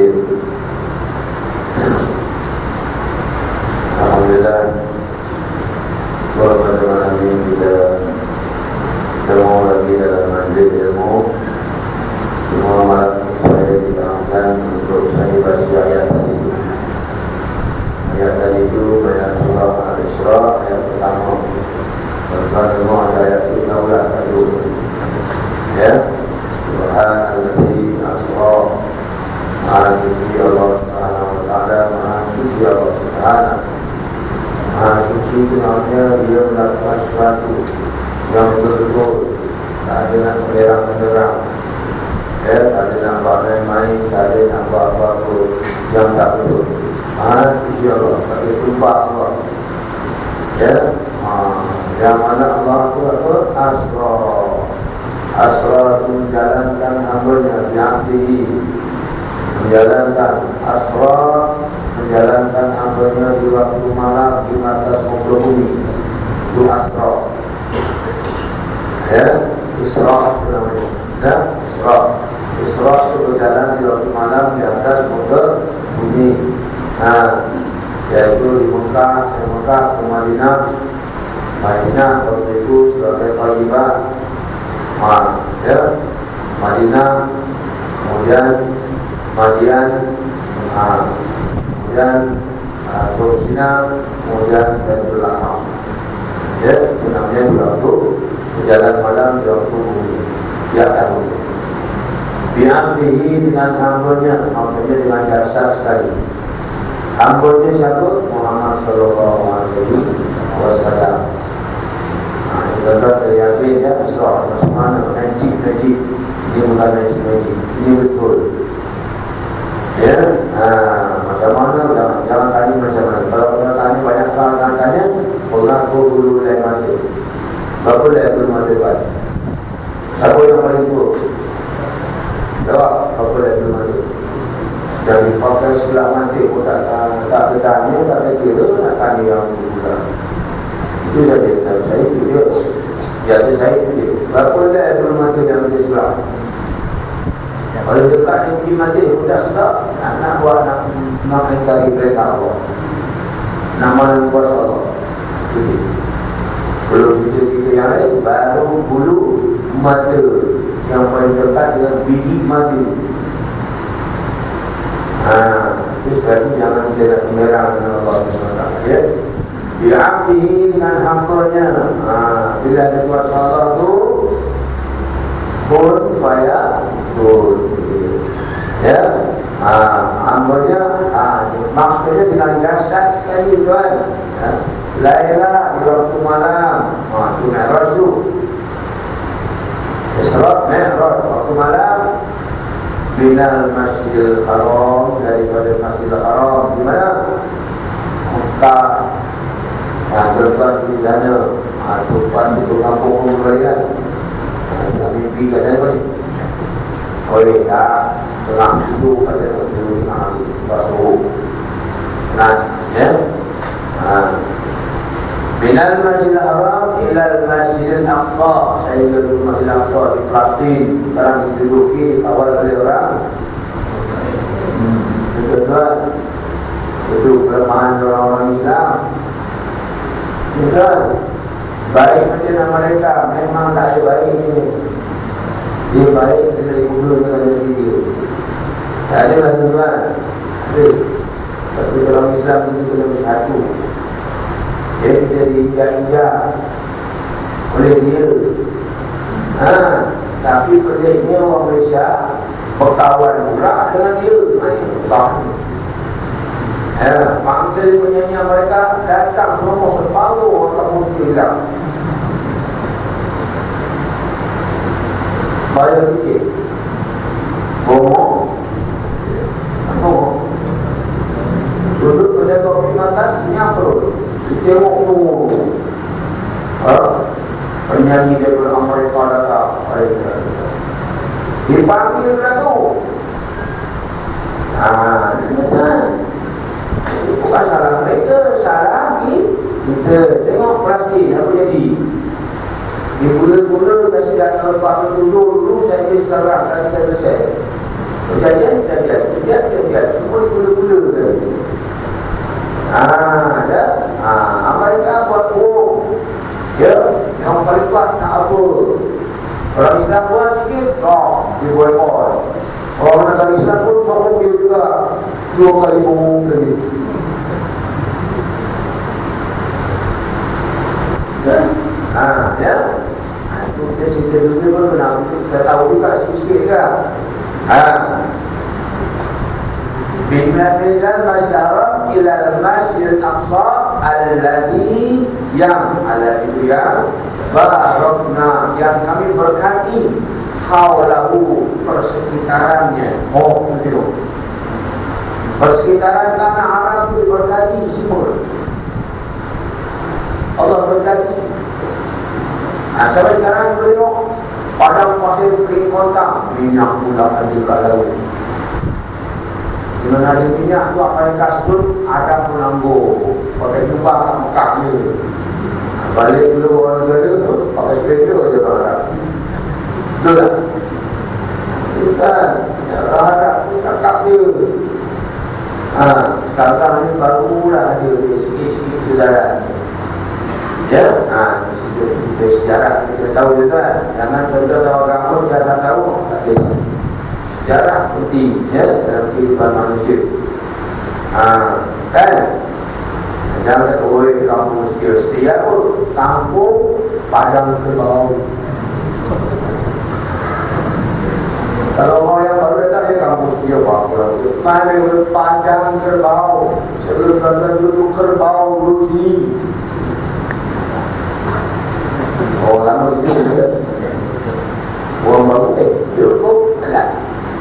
masjid. Alhamdulillah, syukur pada malam ini kita bertemu lagi dalam majlis ilmu. Semua malam ini saya dipanggilkan untuk saya baca ayat tadi. Ayat tadi itu banyak surah Al-Isra, ayat pertama. Pertama ada ayat itu daulah tadi. Ya, Subhanalladzi asra. Maha suci Allah Subhanahu wa taala, maha suci Allah Subhanahu. Maha suci itu namanya dia melakukan sesuatu yang betul-betul, tak ada nak menerang-menerang, ya, tak ada nak buat main-main, tak ada nak buat apa-apa yang tak betul. Maha suci Allah, sampai sumpah Allah, ya. Yang mana Allah itu apa? Asra. Asra itu menjalankan hambanya, bi'abdihi, menjalankan asra, menjalankan hambanya di waktu malam di atas muka bumi. Itu asra, ya. Isra itu namanya, ya. Isra itu berjalan di waktu malam di atas muka bumi. Yaitu di Mekah, dari Mekah ke Madinah. Madinah waktu itu sebagai Thayyibah, ya. Madinah, kemudian Madian, kemudian Tur Sina, kemudian Baitul Haram. Ya, itu namanya di waktu berjalan malam di waktu bumi, di atas bumi. Bi'abdihi, dengan hambanya, maksudnya dengan jasa sekali. Hambanya siapa? Muhammad sallallahu alaihi wasallam. Ini terlihat ya, Isra macam mana, magic. Ini bukan magic, ini betul. Ya, macam mana? Jangan tanya macam mana. Kalau pernah tanya banyak soal tanya, mengaku dulu lain mati. Berapa lain belum mati buat? Siapa yang paling buruk? Jawab, berapa lain belum mati? Jangan dipakai sebelah mati pun tak bertanya, tak kira, nak tanya yang berulang. Itu saja, tapi saya itu dia. Jadi saya itu dia. Berapa lain belum mati yang mati sebelah? Kalau dekat dia pergi mati, sudah sedap nak buat, nak ingkari perintah Allah, nak malam kuasa Allah. Itu. Belum cerita-cerita yang lain, baru bulu mata yang paling dekat dengan biji mata. Itu sebab itu jangan kita nak merah dengan Allah SWT, ya. Bi'abdihi, dengan hambanya. Bila ada kuasa Allah itu kun fayakun, ya. Hambanya, maksudnya dengan jasad sekali, tuan, ya. Lahirlah di waktu malam. Itu Mi'raj tu, Isra Mi'raj, waktu malam. Minal Masjidil Haram, daripada Masjidil Haram. Di mana? Mekah. Tempat di sana. Tempat untuk kampung raya. Tak mimpi kat sana ni. Oleh tak tengah tidur kat sana, tidur tengah basuh. Ya. Minal Masjidil Haram ilal Masjidil Aqsa, sehingga ke Masjidil Aqsa di Palestin. Sekarang diduduki awal oleh orang. Kedua, itu kelemahan orang-orang Islam. Kedua, baik macam mereka memang tak ada baik ni. Dia baik dari muda dengan dari dia. Tak ada lah tuan. Ada. Tapi orang Islam itu kena bersatu. Ya, kita diinjak-injak oleh dia. Tapi peliknya orang Malaysia berkawan pula dengan dia. Ini susah. Panggil penyanyi mereka datang semua separuh orang Muslim hilang. Bayar tiket, ngomong, duduk berjaga perkhidmatan senyap perut. Tengok tu, penyanyi daripada Amerika datang, dipanggil lah tu. Bukan salah mereka, salah kita. Tengok plastik apa jadi. Gula-gula kasih datang 47 dulu, saya sekarang kasih selesai. Perjanjian. gula-gula ke. Ya. Mereka buat bom. Ya, yang paling kuat tak apa. Orang Islam buat sikit, dia boykot. Orang negara Islam pun sokong dia juga 2 kali bom lagi. Ya. Itu kita cerita dunia pun benar. Kita tahu juga sikit-sikit kan. Bimlabizan masyarakat ilal masjid al-aqsa alladhi yang barakna, yang kami berkati haulahu, persekitarannya. Betul. Persekitaran tanah Arab itu berkati semua. Allah berkati. Sampai sekarang beliau padang pasir kering kontang, minyak pula ada kat laut. Di mana ada minyak tu akan kasut, ada penangguh. Pakai jubah kat Mekah ni. Balik dulu orang negara tu pakai sepeda je orang Arab. Betul tak? Bukan. Orang Arab tu kakak dia. Sekarang ni barulah ada sikit-sikit kesedaran. Ya? Kita sejarah kita tahu je kan. Jangan tuan-tuan tahu agama sejarah tak tahu. Tak ada. Sejarah penting ya dalam kehidupan manusia. Kan? Jangan kata, oi kampung setia pun kampung padang kerbau. Kalau orang yang baru datang ya kampung setia apa? Mana padang kerbau. Sebelum tuan-tuan duduk kerbau duduk sini. Orang lama sini juga. Orang baru cukup tak.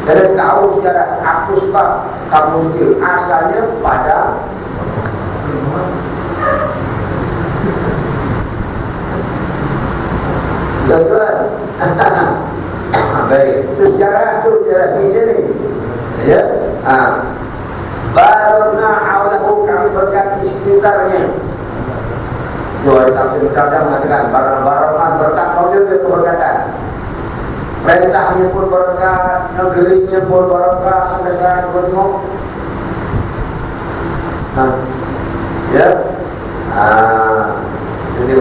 Kalau tahu sejarah aku sebab kampung setia asalnya padang. Tuan-tuan. Baik, itu sejarah tu, sejarah ni je ni. Ya. Barakna haulahu, kami berkati sekitarnya. Dua tafsir kadang mengatakan barakna berkat kau dia keberkatan. Perintahnya pun berkat, negerinya pun berkat. Sampai sekarang kita tengok. Ya. Jadi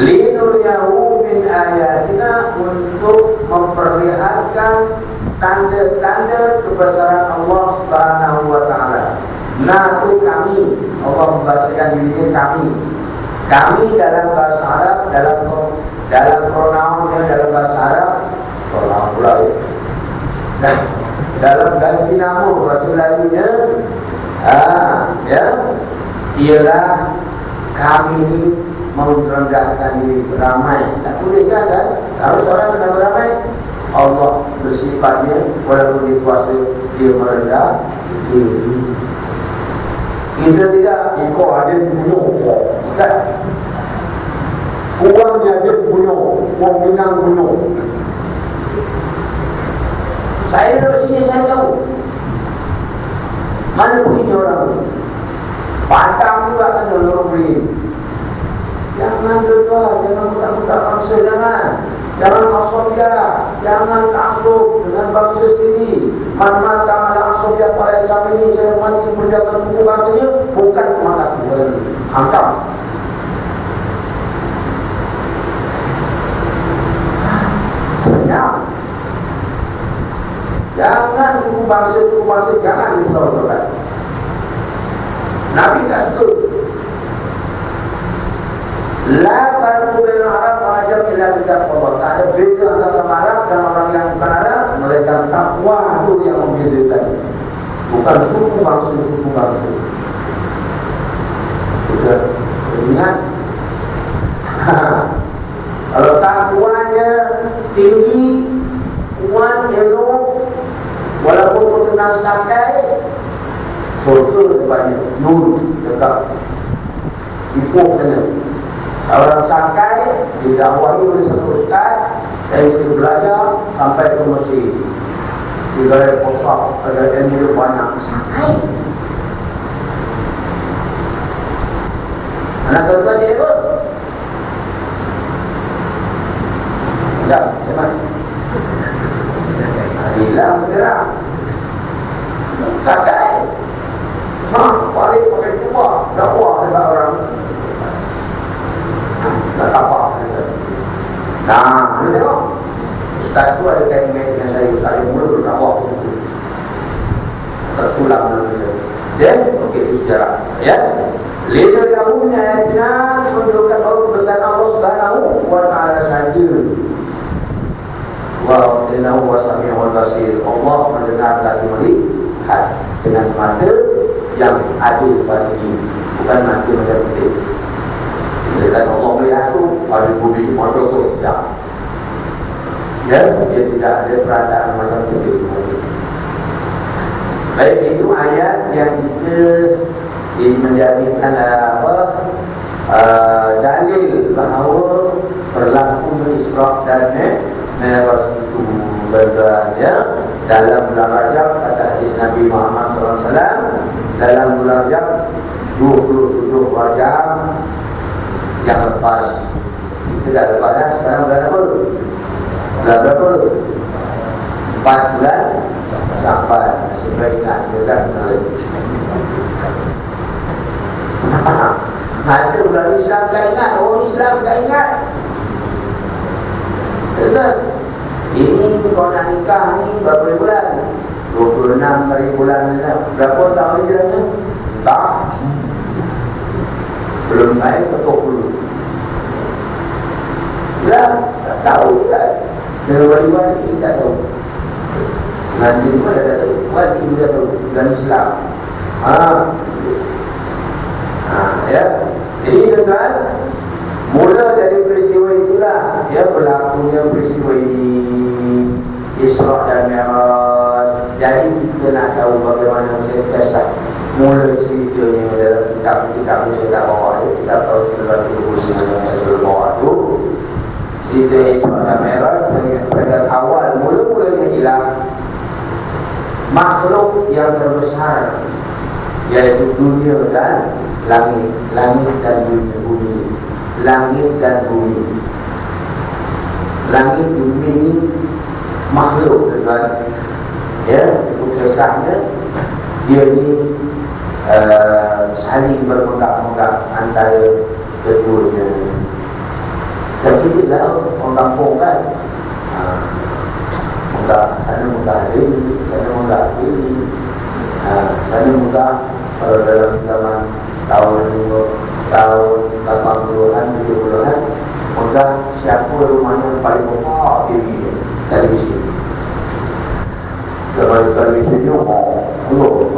linuriyahu min ayatina, untuk memperlihatkan tanda-tanda kebesaran Allah Subhanahu wa taala. Itu kami, Allah membahasakan dirinya kami. Kami dalam bahasa Arab, dalam pronounnya dalam bahasa Arab, pronoun pula ya. Dalam ganti nama bahasa Melayunya, ya, ialah kami ini merendahkan diri ramai. Tak boleh kan? Harus orang kena beramai. Allah bersifatnya walaupun dikuasa dia merendah diri. Kita tidak ikut ada bunuh. Tak. Uang dia ada bunuh, uang Minang bunuh. Saya duduk sini saya tahu. Mana pergi orang? Padang juga kan orang pergi. Jangan tuan, jangan budak-budak bangsa, jangan asofia, jangan taksub dengan bangsa sendiri. Mana ta'ala asofia pada saat ini saya mati menjaga suku bangsanya, bukan mata Tuhan. Angkat. Jangan suku bangsa jangan disoal-soal. Nabi tak suka. La farqu bainal Arab wal Ajam illa bittaqwa. Tak ada beza antara Arab dan orang yang bukan Arab, melainkan takwa itu yang membedakan. Bukan suku bangsa. Betul. Ingat. Kalau takwanya tinggi, kuat, elok, walaupun keturunan sakai, surga depannya, nur dekat. Ipoh kena. Seorang sakai didakwahi oleh satu ustaz. Saya jadi belajar sampai ke Mesir. Di Galeri Posok ada ilmu banyak sakai. Anak tuan-tuan dia apa? Sekejap, cepat. Hilang bendera sakai. paling mula berdakwah ke situ. Ustaz Sulam namanya. Ya, okey, itu sejarah. Ya. Lina lahum ayatina, menunjukkan bahawa kebesaran Allah Subhanahu wa taala saja. Wa innahu wasami'ul basir. Allah mendengar lagi melihat dengan mata yang ada pada ini, bukan mata macam kita. Bila Allah melihat tu ada budi mata tu tak. Ya, dia tidak ada perasaan macam kita. Baik, itu ayat yang kita menjadikan dalil bahawa berlakunya Isra dan Mi'raj itu berada dalam bulan Rajab. Kata hadis Nabi Muhammad SAW, dalam bulan Rajab 27 Rajab yang lepas. Kita dah lepas dah. Sekarang bulan apa? Bulan berapa? 4 bulan Syawal. Supaya ingat dia dah kenal. Ada bulan Islam tak ingat, orang Islam tak ingat. Betul? Ini kau nak nikah ni berapa bulan? 26 hari bulan. Berapa tahun ni kiranya? Tak. Belum naik ketuk dulu. Ya, tak tahu kan. Dengan wali-wali tak tahu. Nanti pun dah tahu. Wali pun dah tahu. Dan Islam. Ya. Jadi tuan, mula dari peristiwa itulah ya berlakunya peristiwa ini, Isra dan Mi'raj. Jadi kita nak tahu bagaimana cerita mula ceritanya dalam kitab-kitab yang saya tak bawa ya. Kitab tahu sudah yang saya sudah bawa tu, cerita Isra dan Mi'raj pada awal mula-mulanya ialah makhluk yang terbesar, yaitu dunia dan langit dan dunia, bumi. Langit dan bumi. Langit bumi ini makhluk, tuan. Ya, itu kisahnya. Dia ni saling berpegang-pegang antara keduanya. Dan kita lah orang kampung kan, sana megah ini, sana megah ini, sana megah. Kalau dalam zaman tahun 80-an, 70-an, megah siapa rumahnya paling besar TV televisi. Kalau televisi ni betul.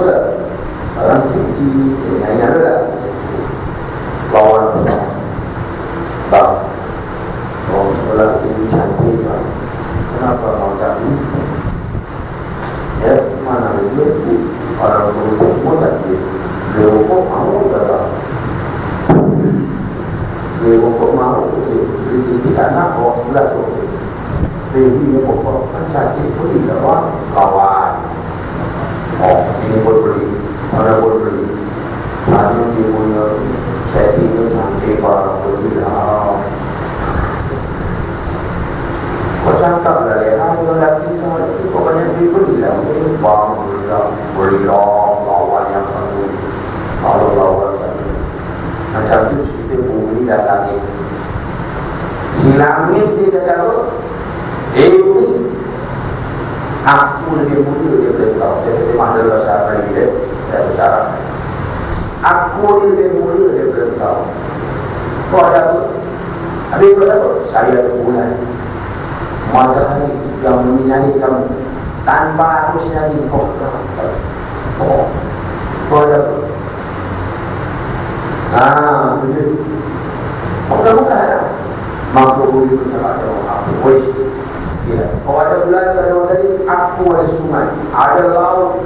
Orang kecil-kecil nyanyi ada lawan besar. Bang, orang sekolah tinggi cantik bang. Kenapa kau tak ini? Ya, mana dia? Orang tua semua tak dia. Dia pokok mahu tak? Dia pokok mahu je. Dia tak nak bawa sebelah tu. Baby dia pokok kan cantik pun dia kawan. Oh, sini pun beli. Mana pun beli. Mana dia punya setting tu cantik orang beli lah. Kau cakap lah leha, yang lelaki cakap itu kau banyak beli lah. Bang beli lah, lawan yang satu. Kalau lawan satu macam tu kita bumi dan langit. Si langit dia kata apa? Bumi, aku lebih muda daripada kau. Saya kata mahal bahasa Arab dia, saya bahasa Arab. Aku ni lebih muda daripada kau. Kau ada apa? Habis kau ada apa? Saya ada bulan, matahari yang menyinari kamu. Tanpa aku sinari kau. Kau ada apa? Betul. Bukan-bukan lah. Maka bumi bercakap dengan aku. Ya. Kau ada bulan, ada matahari, aku ada sungai, ada laut,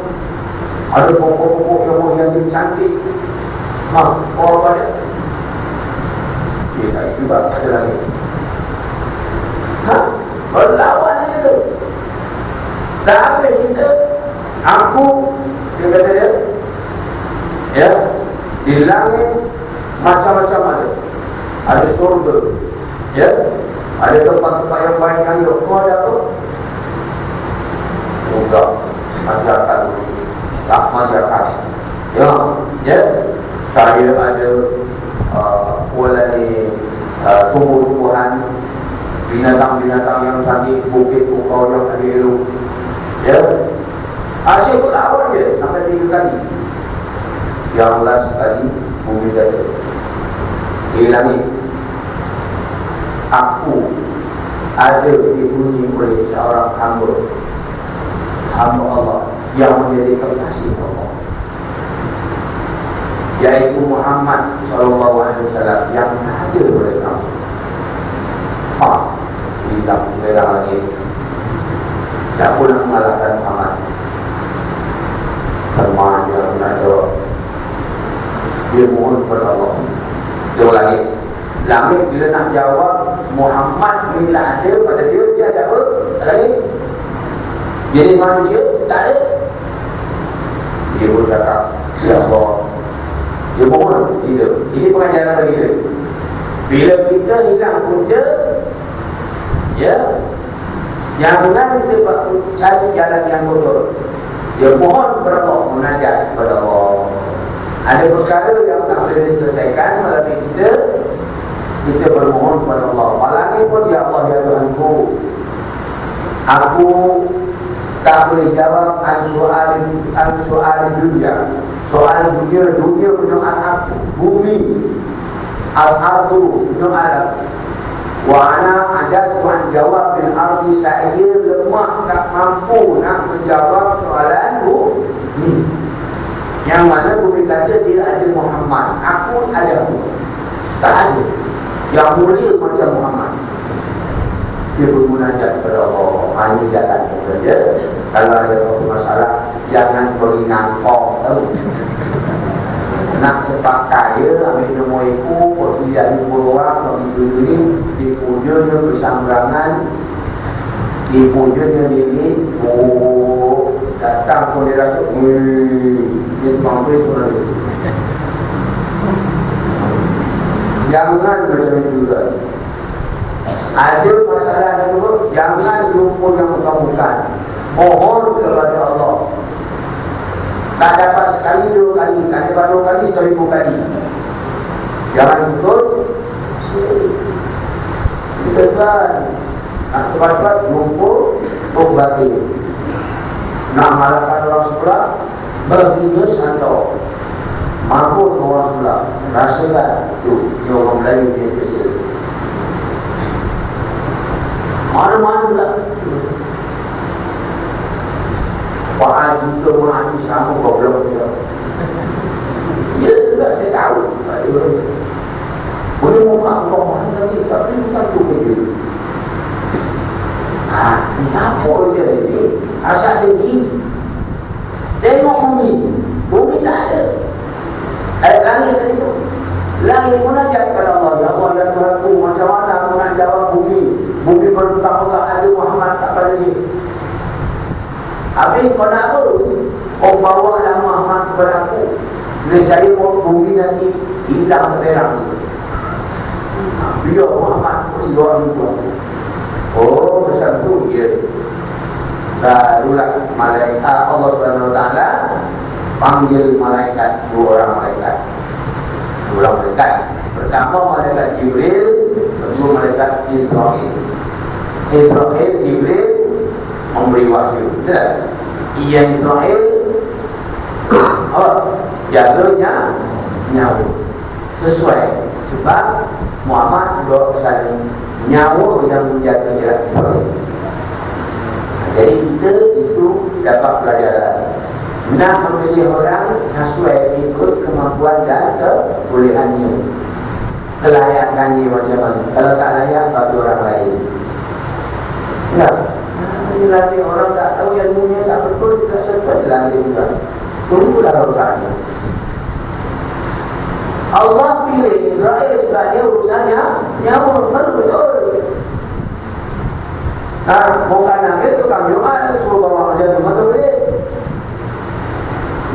ada pokok-pokok yang menghiasi cantik. Kau apa dia? Ya, tak juga ada lagi. Berlawan aja tu. Dah habis kita. Aku, dia kata dia, ya, di langit macam-macam ada. Ada surga, ya, ada tempat-tempat yang baik yang hidup. Kau ada apa? Enggak, masyarakat tak masyarakat. Ya, saya ada tumbuh-tumbuhan, binatang-binatang yang cantik, bukit-bukau yang ada elok. Ya, Asyik pun awal je sampai 3 kali. Yang last kali bumi kata, langit, aku ada dihuni oleh seorang hamba Allah yang menjadi kekasih Allah, yaitu Muhammad SAW yang tak ada oleh kamu. Hilang merah langit. Siapa nak mengalahkan Muhammad? Firman-Nya nak jawab. Dia mohon kepada Allah. Dia langit. Langit bila nak jawab Muhammad bila ada pada dia, dia ada apa? Langit. Jadi manusia tak ada. Dia pun cakap, ya Allah. Dia mohon kita. Ini pengajaran bagi kita. Bila kita hilang punca, ya, jangan kita cari jalan yang betul. Dia mohon kepada Allah, munajat kepada Allah. Ada perkara yang tak boleh diselesaikan melalui kita bermohon kepada Allah. Malam pun, ya Allah, ya Tuhanku, aku tak boleh jawab soal dunia. Soal dunia punya aku, bumi, al-ardu punya alam. Wa ana ajas tuan jawab bil ardi, saya lemah tak mampu nak menjawab soalan bumi. Yang mana bumi kata dia ada Muhammad, aku ada aku. Tak ada yang mulia macam Muhammad. Dia bermunajat kepada Allah. Ini jalan saja. Kalau ada apa masalah, jangan beri nangkong, tahu. Nak cepat kaya, ambil nombor iku, pergi jadi orang, pergi diri, dipujanya bersangrangan, dipujanya diri, datang pun dia rasa, dia mampus pun ada. Jangan macam itu juga. Ada masalah yang itu, jangan jumpa yang bukan-bukan. Mohon kepada Allah. Tak dapat sekali, 2 kali, tak dapat 2 kali, 1000 kali. Jangan terus kita kan nak cepat-cepat jumpa batin. Nak malahkan orang sebelah, bertiga santau. Mampu seorang sebelah. Rasakan tu, dia orang Melayu dia spesial. Mana-mana pula. Pak Haji ke Mak Haji sama problem dia. Ya juga saya tahu. Boleh muka kau mana lagi, tapi satu kerja. Ni apa je ni? Asal tinggi. Tengok bumi. Bumi tak ada. Langit tadi tu. Langit munajat kepada Allah. Ya Allah, ya Tuhanku, macam mana aku nak jawab bumi? Bumi bertahun-tahun ada Muhammad tak pada dia. Habis kau nak apa? Kau bawa lah Muhammad kepada aku. Nescaya bumi nanti hilang terang tu. Biar Muhammad hilang tu. Oh, macam tu dia. Barulah malaikat Allah SWT panggil malaikat, 2 orang malaikat. 2 orang malaikat. Pertama malaikat Jibril, kedua malaikat Israel. Israel, Jibril memberi wahyu. Betul? Ia Israel jaganya nyawa sesuai, sebab Muhammad juga kesana nyawa yang menjaga Israel. Jadi kita di situ dapat pelajaran nak memilih orang sesuai ikut kemampuan dan kebolehannya, kelayakannya macam mana. Kalau tak layak, bagi orang lain. Ya, ini nanti orang tak tahu ilmunya tak betul, tidak sesuai dilantik juga. Tunggulah rusaknya. Allah pilih Israel sebagai urusannya nyawa, betul. Bukan akhir tukang jual, suruh bawa kerja tu mana boleh.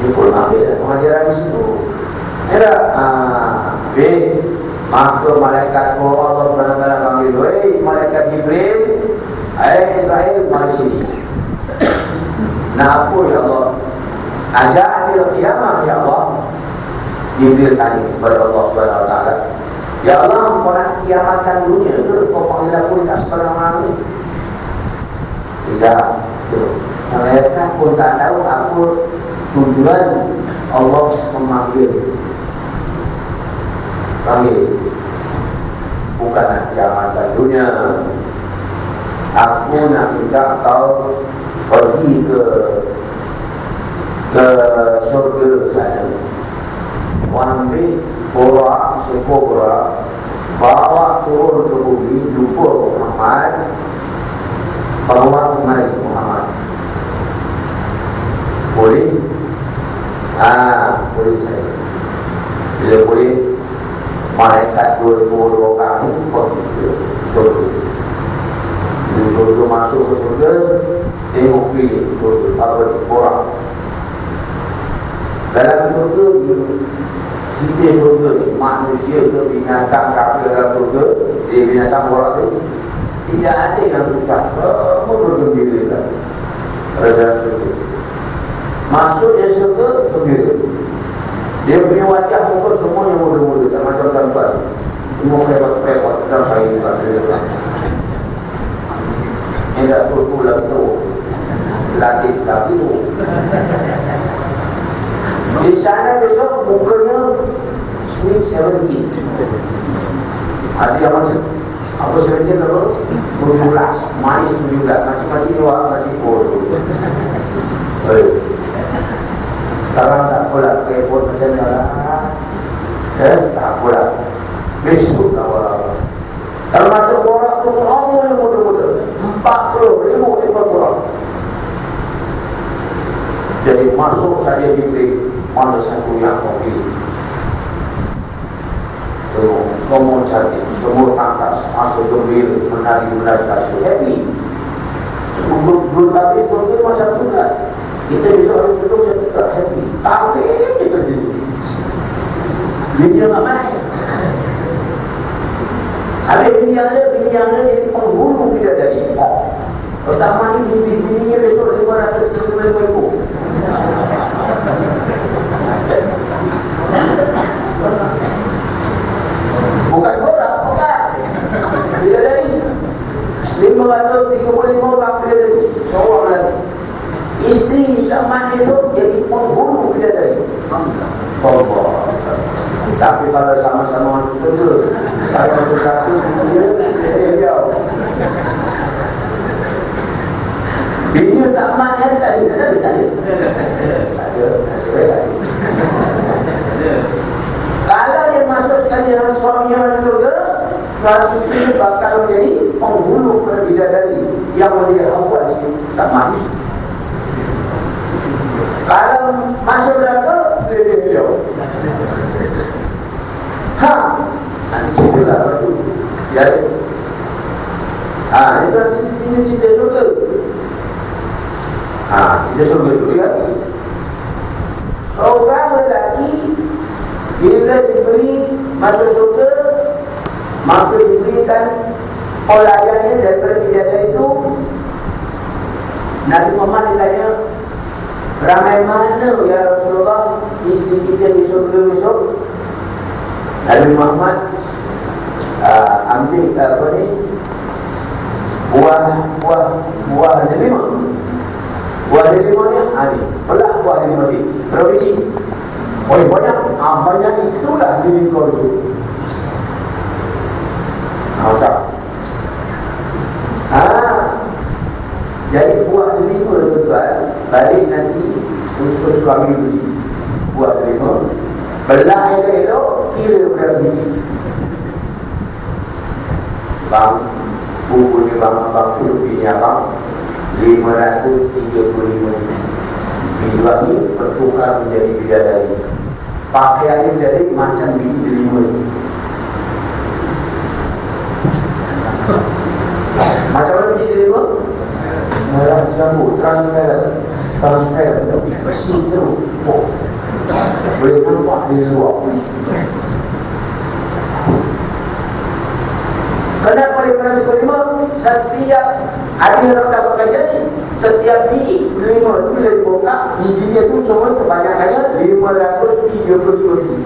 Dia pun ambil pengajaran di situ. Habis maka malaikat Allah SWT panggil, "Hei malaikat Jibril, Israel, mari sini." Nah, apa ya Allah? Ajak adil kiamah ya Allah. Jibril tanya kepada Allah SWT, "Ya Allah, kau nak kiamatkan dunia ke? Kau panggil aku tak sebarang orang ni?" Tidak. Malaikat pun tak tahu apa tujuan Allah memanggil. Panggil bukan nak kiamatan dunia. Aku nak minta kau pergi ke surga sana. Ambil borak, sekor borak, bawa turun ke bumi, jumpa Muhammad, bawa kemari Muhammad. Boleh? Boleh saya. Bila boleh, malaikat 22 orang ini pergi ke surga. Bila surga masuk ke surga, tengok pilih surga apa ni, borak. Dalam surga, cerita surga ni, manusia ke binatang apa dalam surga, dia binatang borak tu, tidak ada yang susah, semua bergembira kan dalam surga. Masuk dia surga, gembira. Dia punya wajah muka semuanya muda-muda, tak macam tempat. Semua prepot dalam saya ni. Ini dah pulang tu, latih tu. Di sana besok mukanya sweet 70. Ada macam apa 70 kalau 17, manis 17, macam-macam ni wak, macam bodoh. Sekarang tak apalah, repot macam ni lah. Tak apalah. Besok tak apalah. Kalau masuk borak tu semua yang muda-muda, 40,000 ekor borak. Jadi masuk saja diberi mana satu yang kau pilih. Semua cantik, semua tangkas, masuk gembira, menari-menari kasih, happy. Belum habis surga macam tu kan. Kita bisa harus duduk macam tu kan, happy. Tapi kita duduk. Dunia tak main. Habis bini yang ada jadi penghulu bidadari. Pertama ni bini-bininya besok 535 ekor. Bukan borak, bukan. Bidadari 535 orang bidadari. Seorang lagi. Isteri sama esok jadi penghulu bidadari. Allah. Tapi kalau sama-sama masuk surga, kalau masuk satu dia bini tak mak yang tak sini, tak ada. Tak ada, nasib baik tak ada. Kalau dia masuk sekali dengan suaminya masuk surga, suami isteri bakal menjadi penghulu pada bidadari yang menjadi awal di sini, tak mak. Kalau masuk neraka, dia. Nanti ceritalah apa tu. Ya. Ini cerita surga. Cerita surga dulu ya. Seorang lelaki bila diberi masuk surga, maka diberikan pelayannya daripada bidadari itu. Nabi Muhammad ditanya, ramai mana ya Rasulullah isteri kita di surga besok? Nabi Muhammad ambil apa ni, buah delima. Buah delima ni ni belah buah delima ni berapa biji? Banyak. Banyak itulah diri kau tu. Macam jadi buah delima tuan-tuan, balik nanti untuk suami beli buah delima, belah elok-elok, kira berapa biji. Bang, buku ni bang bini abang 535 biji. Biji ni bertukar menjadi bidadari. Pakaiannya bidadari macam biji delima ni. Macam mana biji delima? Merah jambu, terang merah, transparent, see-through. Boleh nampak di luar. Kenapa dia pernah sekelima? Setiap ada orang dapat kajian ni, setiap biji delima tu bila dibuka, bijinya tu semua kebanyakannya 535 biji.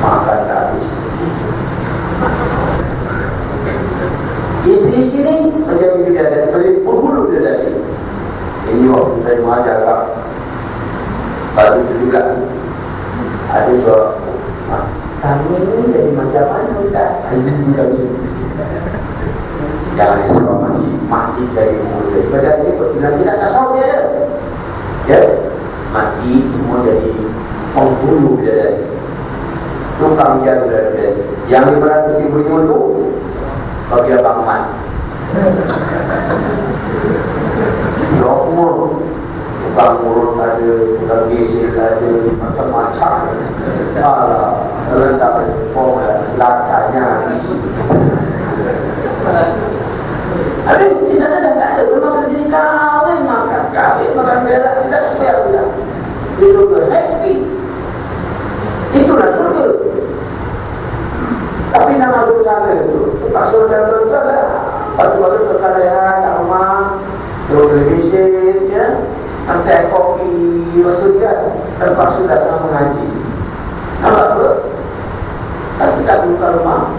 Makan tak habis. Isteri sini menjadi Ini waktu saya mengajar kat batu itu juga ada seorang, kami ini jadi macam mana Ustaz? Ibu kami jangan risau mati dari muda. Ibadah ini berbilang kita tasawuf dia ada. Ya, mati semua jadi penghulu bidadari, tukang jaga bidadari. Yang 575 itu bagi Abang Man. Semua tukang urut ada, tukang gesil ada, macam-macam. Letak form lakanya. Habis di sana dah tak ada. Memang terjadi kahwin makan berak, tidak setiap bilang di surga happy. Itulah surga. Tapi nak masuk sana itu terpaksa dan betul lah. Batu-batu tukar rehat kat rumah, tengok televisyen, ya, teh kopi, waktu dia terpaksa datang mengaji. Nampak apa? Kan sedap buka rumah.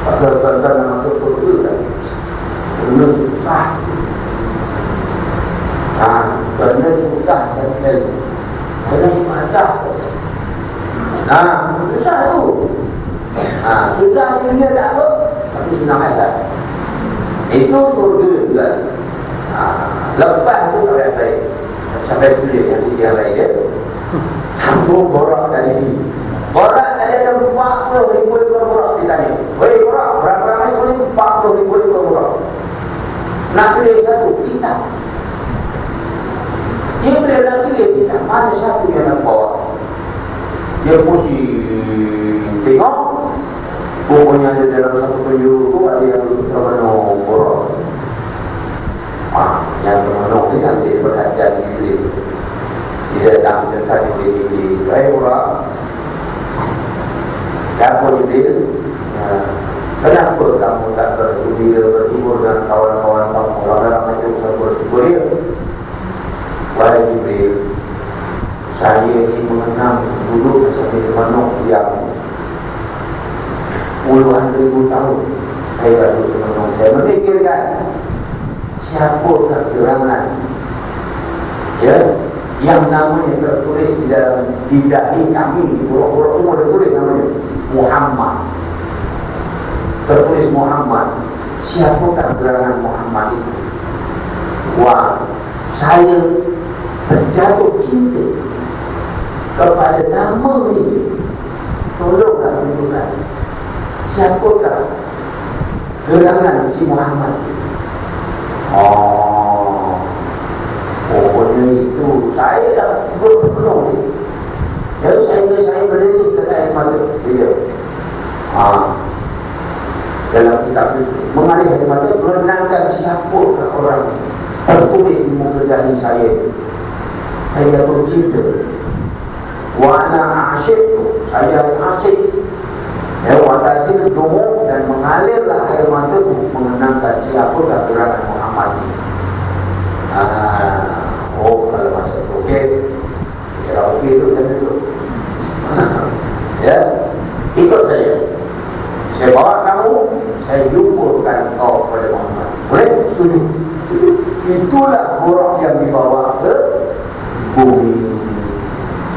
Pasal tuan-tuan nak masuk surga kan, kena susah. Kena susah dan ilmu, kena ibadah. Susah tu. Susah dunia tak apa, tapi senang akhirat. Itu surga kan. Lepas tu tak payah baik. Sampai sebelah yang lain dia sambung borak tadi. Borak tadi ada 40,000 ekor borak ditanya. Weh borak, berapa ramai sekali? 40,000 ekor borak. Nak pilih satu, kita. Dia boleh nak pilih kita. Mana satu yang nak bawa? Dia pusing tengok. Pokoknya ada dalam satu penjuru tu ada yang termenung borak. Yang termenung ni yang jadi perhatian Iblis. Dia datang dekat oleh Iblis. Hai borak. Dapur Iblis. Kenapa kamu tak berhibur dengan kawan-kawan kamu? Orang-orang itu bisa bersyukur dia. Wahai Iblis, saya ini mengenang dulu macam di termenung yang puluhan ribu tahun saya duduk termenung. Saya memikirkan siapakah gerangan, ya, yang namanya tertulis di dalam dahi kami di buruk-buruk semua tertulis namanya Muhammad. Tertulis Muhammad. Siapakah gerangan Muhammad itu? Wah, saya terjatuh cinta kepada nama ini. Tolonglah tunjukkan siapakah gerangan si Muhammad itu. Pokoknya itu saya dah terpenuh ni. Lalu saya berdiri ke air mata dia. Dalam kitab itu mengalir air mata, berenangkan siapakah orang ini. Tertulis di muka dahi saya. Saya jatuh cinta. Wa ana asyik, saya asyik. Watasi dumuk dan mengalirlah air mata mengenangkan siapakah gerangan Muhammad ini. Kalau macam itu okey, cara okey itu dan itu. Ya, ikut saya. Saya bawa kamu, saya jumpakan kau kepada Muhammad. Boleh? Setuju? Itulah borak yang dibawa ke bumi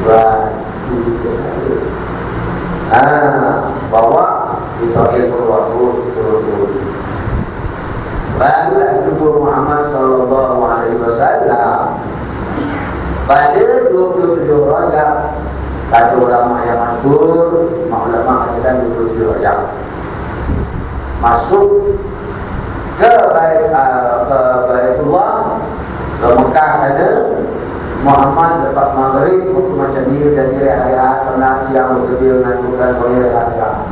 dan bumi ke sana. Bawa Israel keluar terus. Barulah jumpa Muhammad sallallahu alaihi wasallam pada 27 Rajab. Kata ulama yang masyhur, ulama katakan 27 Rajab. Masuk ke Baitullah, ke Mekah sana. Muhammad lepas maghrib waktu macam ni dan dia rehat-rehat, pernah siang bekerja dengan tugas sore rehat-rehat.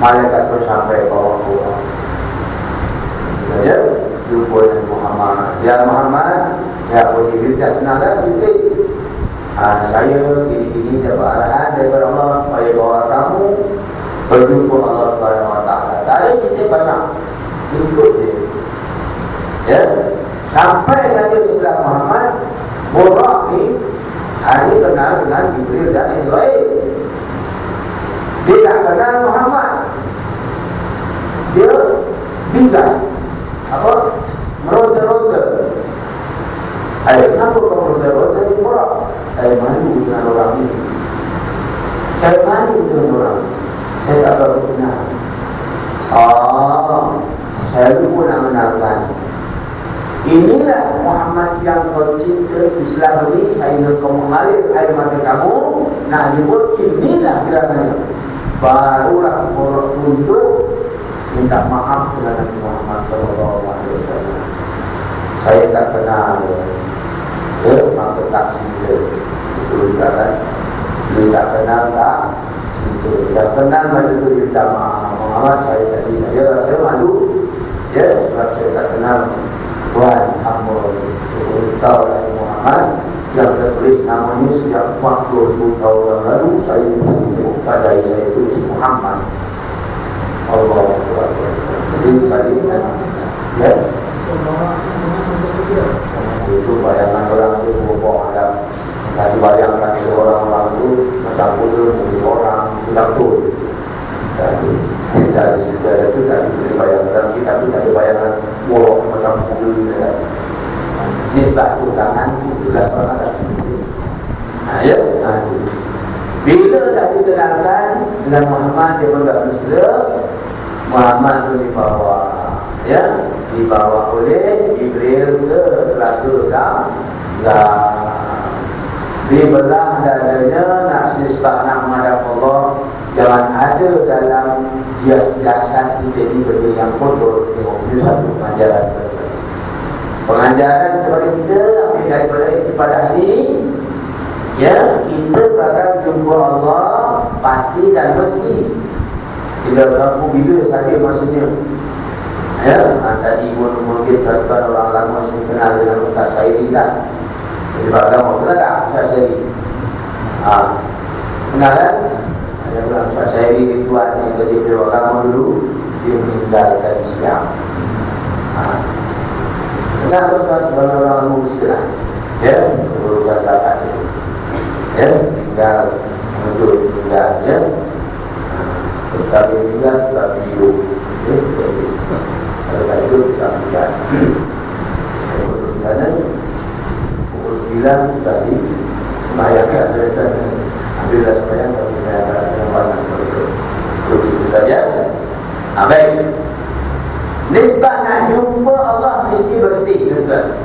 Malaikat pun sampai bawa pulang. Dia jumpa dengan Muhammad. Ya Muhammad, ya boleh dia kenal kan kita. Saya gini-gini dapat arahan daripada Allah supaya bawa kamu berjumpa Allah Subhanahu Wa Taala. Tadi kita banyak ikut dia. Ya, sampai saja sebelah Muhammad. Borak ni hanya kenal dengan Jibril dan Israel. Dia tak kenal Muhammad. Dia bingkai, meronta-ronta. Kenapa kamu berkata ini orang? Saya malu dengan orang ini. Saya malu dengan orang. Saya tak berapa kenal. Saya lupa nak mengenalkan. Inilah Muhammad yang kau cinta Islam ini. Saya ingin kau mengalir air mata kamu. Nak jemput, inilah gerakannya. Barulah untuk minta maaf dengan Nabi Muhammad SAW. Saya tak kenal, maka tak cinta. Betul kan? Dia tak kenal, tak cinta. Tak kenal macam tu dia minta maaf. Muhammad, saya rasa malu. Sebab saya tak kenal Tuhan hamba beritahu dari Muhammad yang tertulis namanya sejak 40,000 tahun yang lalu. Saya tengok kadai saya tulis Muhammad. Allah Akbar. Jadi balik itu bayangan orang itu bohong ada. Tadi bayangkan orang-orang itu macam kuda mungkin orang tidak betul. Dari sejarah itu tak diberi bayangan. Dan kita itu tak ada bayangan borok macam kuda. Nisbah tangan kuda orang ada. Bila dah dikenalkan dengan Muhammad dia pun tak mesra. Muhammad itu dibawa oleh Jibril ke Telaga Zamzam. Dibelah dadanya nak nisbah nak menghadap Allah. Jangan ada dalam jasad kita ini benda yang kotor. Tengok itu satu pengajaran. Pengajaran kepada kita ambil daripada istifadah ini. Kita bakal jumpa Allah pasti dan mesti. Tidak berapa bila saja masanya. Tadi pun mungkin tuan-tuan orang lama sini kenal dengan Ustaz Sairi tak? Jadi agama kenal tak Ustaz Sairi? Kenal kan? Ada orang Ustaz Sairi di tuan yang kerja di agama dulu. Dia meninggalkan Islam. Kenal tuan-tuan sebagai orang lama mesti kenal. Berusaha zakat itu. Tinggal mengejut tinggal. Terus kami tinggal sudah hidup. Kalau tak hidup kita tinggal. Saya betul di sana. Pukul 9 sudah di semayangkan biasanya. Ambillah semayang kalau semayangkan yang banyak berikut. Berikut kita saja. Baik. Nisbah nak jumpa Allah mesti bersih, tuan-tuan.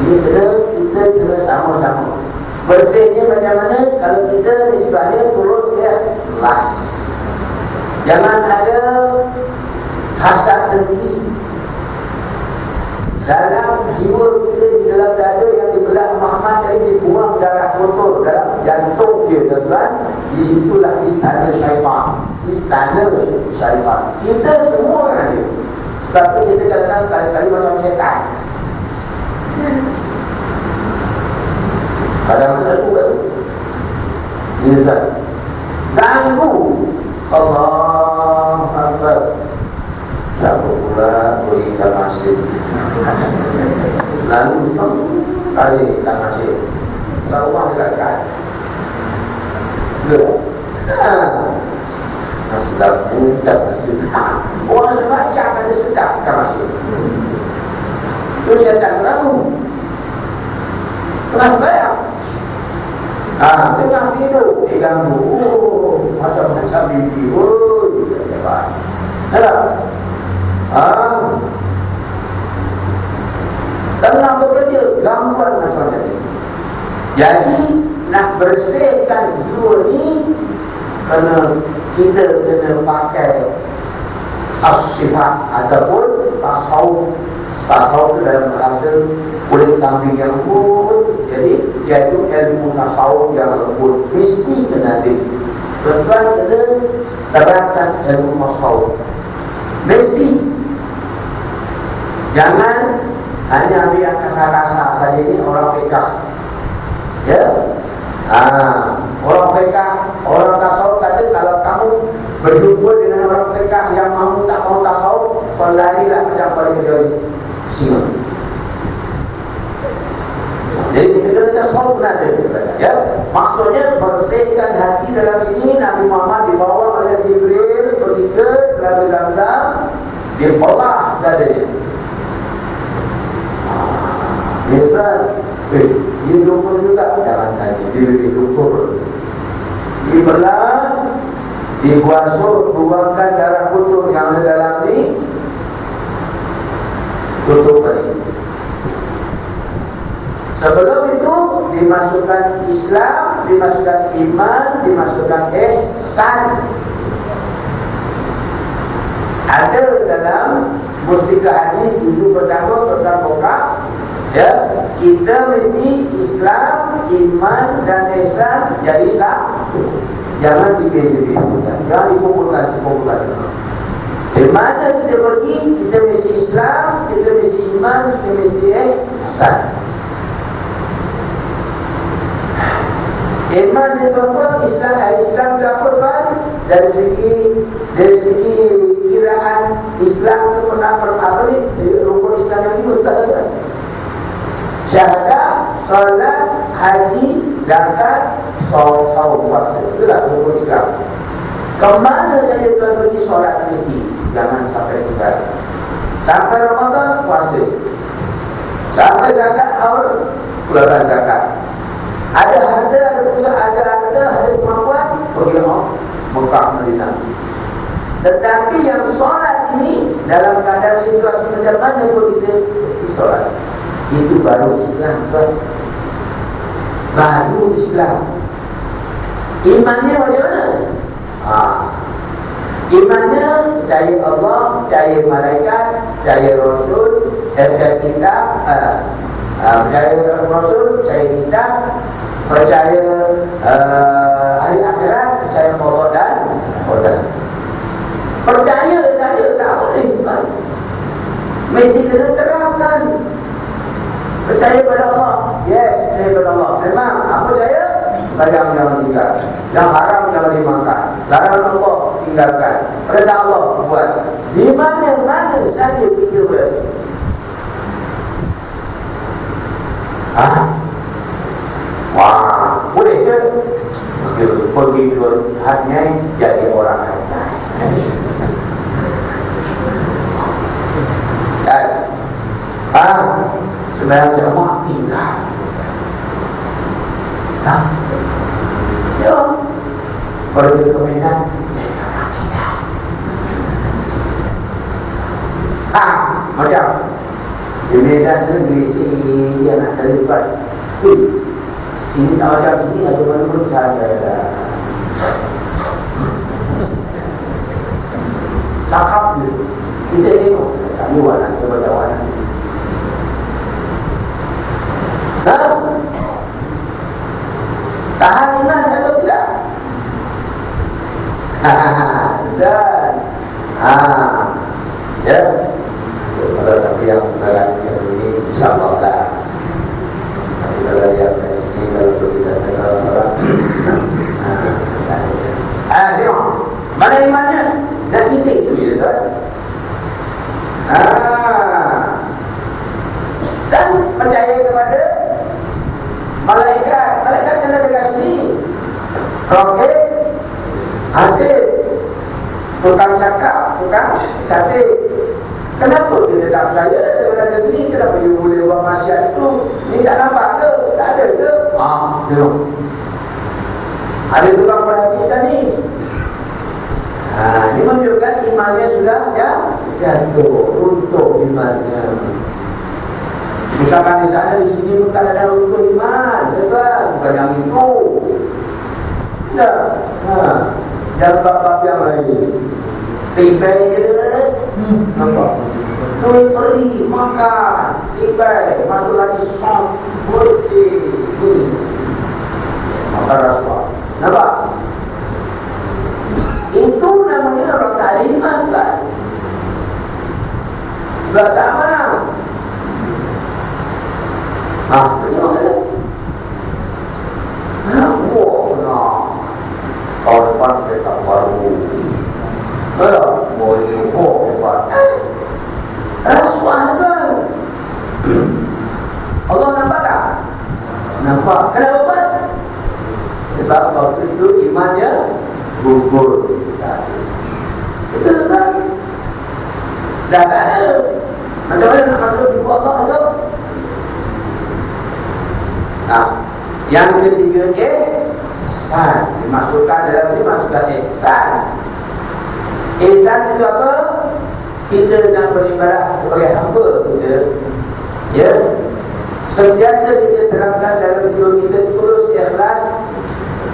Ini kita kena sama-sama. Bersihnya macam mana? Kalau kita nisbahnya tulus dia ikhlas. Jangan ada hasad dengki dalam jiwa kita, di dalam dada yang dibelah Muhammad tadi, dibuang darah kotor dalam jantung dia, tuan-tuan. Disitulah istana syaitan. Istana syaitan. Kita semua orang ada. Sebab itu kita kadang-kadang sekali-sekali macam syaitan. Kadang selalu kan dia tak ganggu Allah Akbar. Siapa pula beri ikan masin lalu tarik ikan masin ke rumah dekat sedap ikan masin. Orang sebab ikan kata sedap ikan masin. Itu saya tak ragu. Tengah bayang tengah tidur diganggu. Macam-macam mimpi. Hebat. Tengah bekerja gangguan macam tadi. Jadi nak bersihkan jiwa ni, kita kena pakai as-sifat ataupun tasawuf dalam bahasa kulit kambing yang lembut. Jadi iaitu ilmu tasawuf yang lembut mesti kena ada. Tuan-tuan kena terapkan ilmu tasawuf mesti. Jangan hanya ambil yang kasar-kasar saja. Ini orang fiqh. Orang fiqh, orang tasawuf kata kalau kamu berjumpa dengan orang fiqh yang tak mau tasawuf, kau larilah macam pada kejauhan singa. Jadi kita kena tasawuf ada. Maksudnya bersihkan hati dalam sini. Nabi Muhammad dibawa oleh Jibril pergi ke Telaga Zamzam, dia olah dadanya. Dia lumpur juga, jangan tanya, dia lebih lumpur. Dibelah, dibasuh, buangkan darah kotor yang ada dalam ni, tutup balik. Sebelum itu dimasukkan Islam, dimasukkan iman, dimasukkan ihsan. Ada dalam mustika hadis juzuk pertama tentang bokap, ya, kita mesti Islam, iman dan ihsan jadi satu. Jangan dibeza-bezakan, jangan dikumpulkan. Di mana kita pergi, kita mesti Islam, kita mesti iman, kita mesti ihsan. Iman itu apa? Islam itu apa tuan? Dari segi kiraan Islam itu pernah apa ni? Rukun Islam yang ini tak ada. Syahadah, salat, haji, zakat, saum, puasa. Itulah rukun Islam. Kemana saja tuan pergi solat mesti, jangan sampai tinggal. Sampai Ramadan puasa. Sampai zakat haul, keluarkan zakat. Ada harta, ada usaha, ada kemampuan, pergi Mekah, Madinah. Tetapi yang solat ini dalam keadaan situasi macam mana pun kita mesti solat. Itu baru Islam, tuan. Baru Islam. Imannya macam mana? Imannya percaya Allah, percaya malaikat, percaya Rasul, percaya kitab, percaya Rasul, percaya kitab, percaya hari akhirat, percaya qada dan qadar. Percaya saja tak boleh, kan? Mesti kena terapkan. Percaya pada Allah, yes, percaya pada Allah. Memang apa percaya? Jangan tinggal. Yang haram jangan dimakan. Larangan Allah tinggalkan. Perintah Allah buat. Di mana-mana saja kita berada. Wah, boleh ke? Pergi ke hanya jadi orang kaya. Dan sebenarnya jemaah tinggal. Ya, pergi ke Medan jadi orang Medan. Macam di Medan sana Gresik dia nak terlibat. Sini tak macam sini, ada mana-mana saja dah. Cakap dia. Kita tengok. Tak luar nak ke berjauhan. Tahan iman atau tidak? Dan ya. Kalau tapi yang dalam ini insya-Allah lah. Tapi kalau yang dari sini kalau berbicara salah-salah. Tengok. Mana imannya? Dan titik itu je kan? Dan percaya kepada malaikat. Malaikat kena dikasih roket, hati, tukang cakap, tukang cantik. Kenapa kita tak percaya dengan negeri? Kenapa you boleh buat masyarakat itu? Ni tak nampak ke? Tak ada ke? Tengok. Ada tukang perhatikan ni. Ini menunjukkan imannya sudah jatuh, runtuh imannya. Misalkan di sana, di sini bukan ada runtuh iman, kan? Bukan yang itu. Tidak. Jangan bab-bab yang lain. Tibai je, nampak? Duit beri, makan, tibai, masuk lagi som, boleh. Makan rasuah. Nampak? Itu namanya orang tak ada iman, kan? Sebab tak mana? Bagaimana? Tahun depan kereta baru. Boleh hebat. Rasuah, kan? Allah nampak tak? Nampak. Kenapa, Pak? Sebab waktu itu imannya gugur. Betul kan? Dah tak ada. Macam mana nak masuk jumpa Allah masuk? Yang ketiga ihsan, dimasukkan ihsan. Ihsan itu apa? Kita nak beribadah sebagai hamba kita, ya, sentiasa kita terangkan dalam jiwa kita tulus ikhlas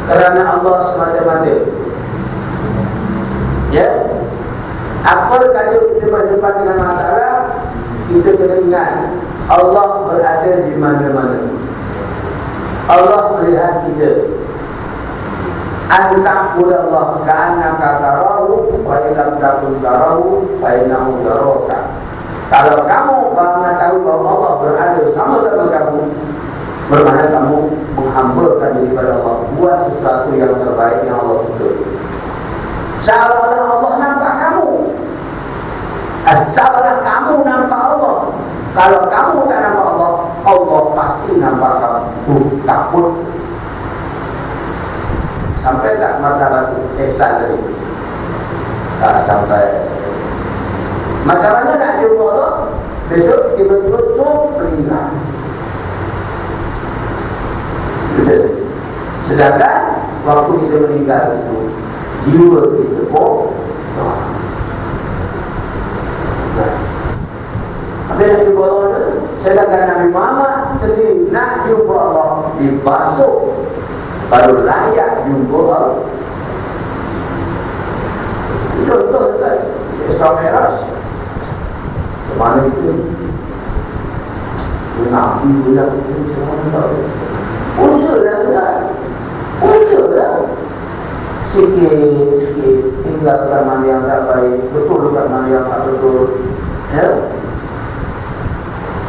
kerana Allah semata-mata. Ya, apa saja kita berdepan dengan masalah, kita kena ingat Allah berada di mana-mana. Allah melihat kita. Anta'budallah ka'annaka tarahu wa illam takun tarahu fa innahu yaraka. Kalau kamu mengetahui bahawa Allah berada sama-sama kamu, bermakna kamu menghambakan diri kepada Allah, buat sesuatu yang terbaik yang Allah suka. Seolah-olah Allah nampak kamu. Seolah kamu nampak Allah. Kalau kamu tak nampak Allah, Allah pasti nampak kamu. Takut. Sampai tak martabat ihsan tadi? Tak sampai. Macam mana nak jumpa Allah? Besok tiba-tiba meninggal. Sedangkan waktu kita meninggal itu, jiwa kita Habis nak jumpa Allah, sedangkan Nabi Muhammad sendiri nak jumpa Allah dibasuh, baru layak jumpa Allah. Contoh kan Isra Mi'raj. Mana itu? Nabi bilang itu macam mana? Usahalah kan? Usahalah. Sikit-sikit tinggalkan mana yang tak baik, betulkan mana yang tak betul. Ya?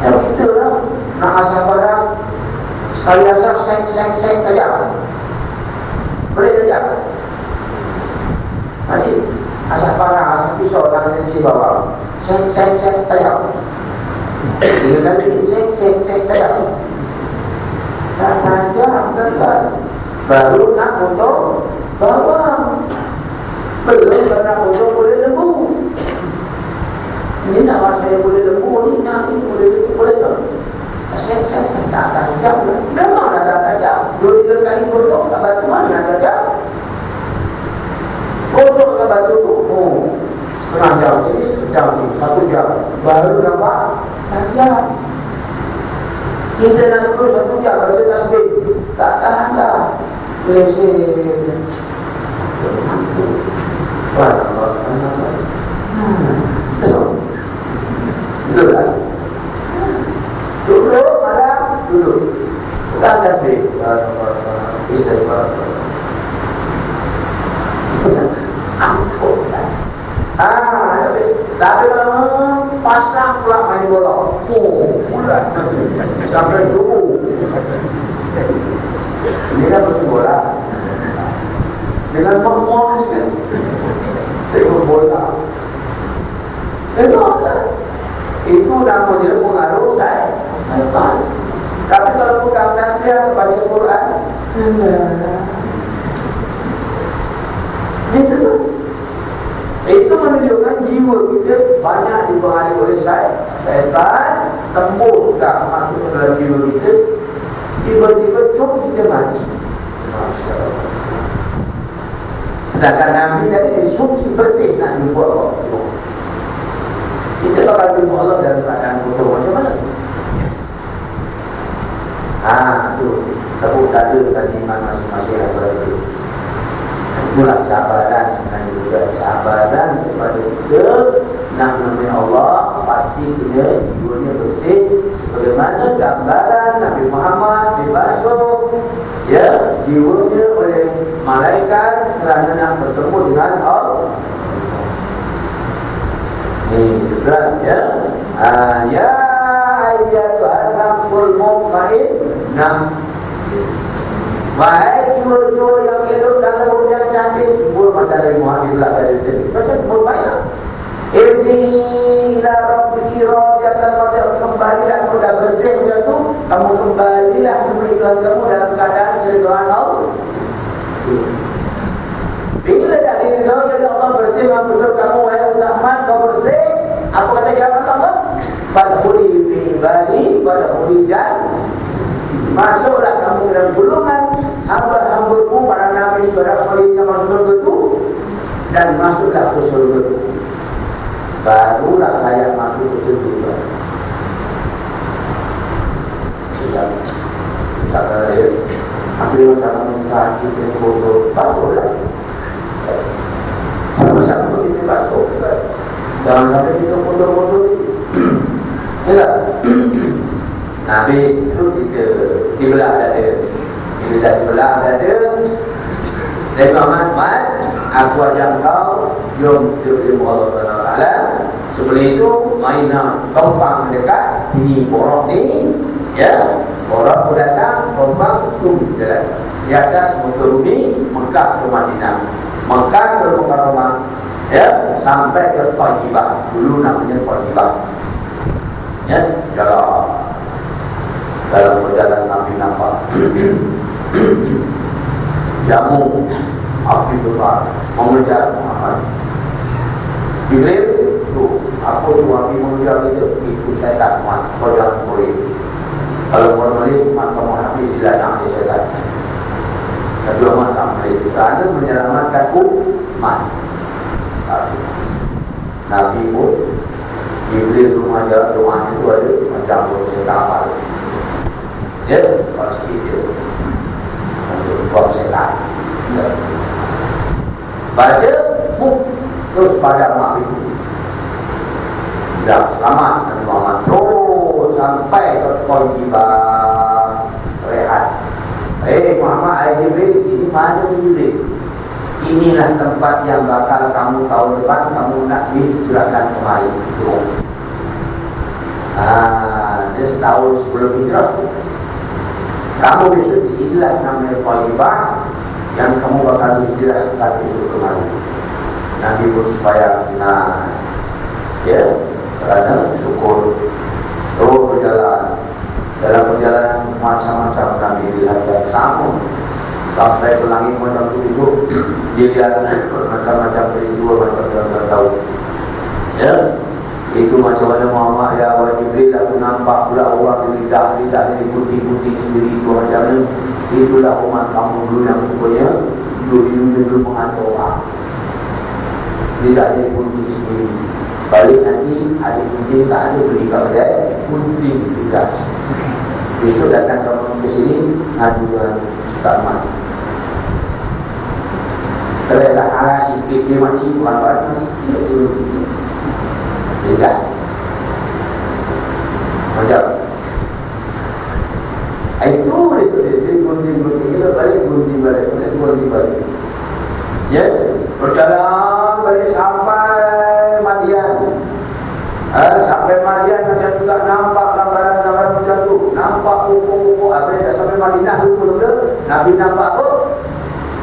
Macam itulah. Nak asal barang, sekali asal seng tajam. Boleh tajam? Masih asal barang, asal pisau dan si bawah. Seng tajam. Tiga kali seng tajam. Tak tajam kan? Baru nak untuk bawang. Belum pernah untuk boleh lembu. Ini nak saya boleh lembu ni, nak ni boleh tak? Seng tak tajam lah. Memanglah tak tajam. 2-3 kali gosok kat batu mana nak tajam? Gosok kat batu tu, setengah jam sini, sejam sini, 1 jam, baru nampak tajam. Kita nak duduk 1 jam baca tasbih, tak tahan dah. Gelesir. Allah SWT. Duduk lah. Duduk malam, duduk. Bukan tasbih. Istighfar. Antuk lah. Tapi kalau pasang pula main bola, bulan sampai subuh. Ini dah musim bola. Dengan memuas kan, tengok bola. Tengoklah. Itu namanya pengaruh syaitan. Tapi kalau bukan tasbih, baca Quran, itu menunjukkan jiwa kita banyak dipengaruhi oleh syaitan. Tembus sudah masuk ke dalam jiwa kita, tiba-tiba kita mati. Masya Allah. Sedangkan Nabi tadi disuci bersih nak jumpa Allah. Kita bakal jumpa Allah dalam keadaan kotor macam mana? Tu tepuk dada tadi iman masing-masing apa itu. Itulah cabaran sebenarnya juga. Cabaran kepada kita nak menemui Allah, pasti kena jiwanya bersih. Sebagaimana gambaran Nabi Muhammad dibasuh, ya, jiwanya oleh malaikat kerana nak bertemu dengan Allah. Ini juga ya. Ya ayyatuhan nafsul mutmainnah. Wahai jiwa-jiwa yang elok dalam urut yang cantik, subur macam Nabi Muhammad bilang tadi. Macam mutmainnah. Irji'i ila rabbiki radiyatan mardiyah. Kembalilah, kamu dah bersih macam tu, kamu kembalilah menemui Tuhan kamu dalam keadaan keridhaan Allah. Bila dah diridhai oleh Allah, bersih betul kamu, wahai Muhammad, kau bersih. Apa kata jawaban Allah? Fadkhuli fi ibadi wadkhuli jannati. Masuklah kamu ke dalam golongan hamba-hambaku para nabi saudara soleh yang masuk surga itu, dan masuklah ke surga itu. Barulah layak masuk ke surga itu. Susah kali ya. Ambil macam muka kita kotor, basuhlah. Sama-sama kita basuh. Jangan sampai kita kotor-kotor. Ya. Habis itu kita dibelah dada. Kita dah dibelah dada. Dari Muhammad, aku ajak kau jom kita berjumpa Allah SWT. Sebelum itu mainan tompang mendekat. Ini borok ni, ya, borok datang, tompang sum jalan di atas muka bumi Mekah ke Madinah, Mekah ke Mukarramah, ya, sampai ke Thayyibah. Dulu namanya Thayyibah. Ya, jalan. Dalam perjalanan Nabi nampak jamu api besar mengejar Muhammad. Jibril tu, apa tu api mengejar itu setan Muhammad. Kau jangan boleh. Kalau kau boleh, maka Muhammad dilacak oleh setan. Tapi Muhammad tak boleh. Kerana menyelamatkan umat. Nabi pun Jibril tu mengajar doanya tu ada mencampur setan apa. Ya, kalau sikit dia untuk buang setan. Ya. Baca terus pada mak itu. Ya, selamat Nabi Muhammad terus sampai ke Thayyibah, rehat. Muhammad, Jibril, ini mana ni Jibril? Inilah tempat yang bakal kamu tahun depan kamu nak dihijrahkan kemari. Dia setahun sebelum hijrah. Kamu besok disinilah namanya Thayyibah yang kamu bakal dihijrahkan besok kemari. Nabi pun supaya sunat, ya, kerana syukur. Terus berjalan. Dalam perjalanan macam-macam Nabi lihat sama. Sampai ke langit macam tu besok dia lihat macam-macam peristiwa macam kita tahu. Ya. Itu macam mana Muhammad ya Allah Jibril, aku nampak pula orang di lidah ni digunting-gunting sendiri. Itu macam mana? Itulah umat kamu dulu yang sukanya hidup dulu mengatur orang. Lidahnya digunting sendiri. Balik nanti ada gunting tak ada, beli kat kedai gunting lidah. Besok datang kamu ke sini ngadu dengan tamat. Terletak arah sikit dia macam orang-orang sikit dia gunting. Tidak. Macam itu dia gunting kita balik, gunting balik. Ya, berjalan balik sampai Madian. Sampai Madian macam juga nampak gambaran-gambaran macam tu. Nampak pokok-pokok. Apa yang dah sampai Madinah dulu Nabi nampak apa?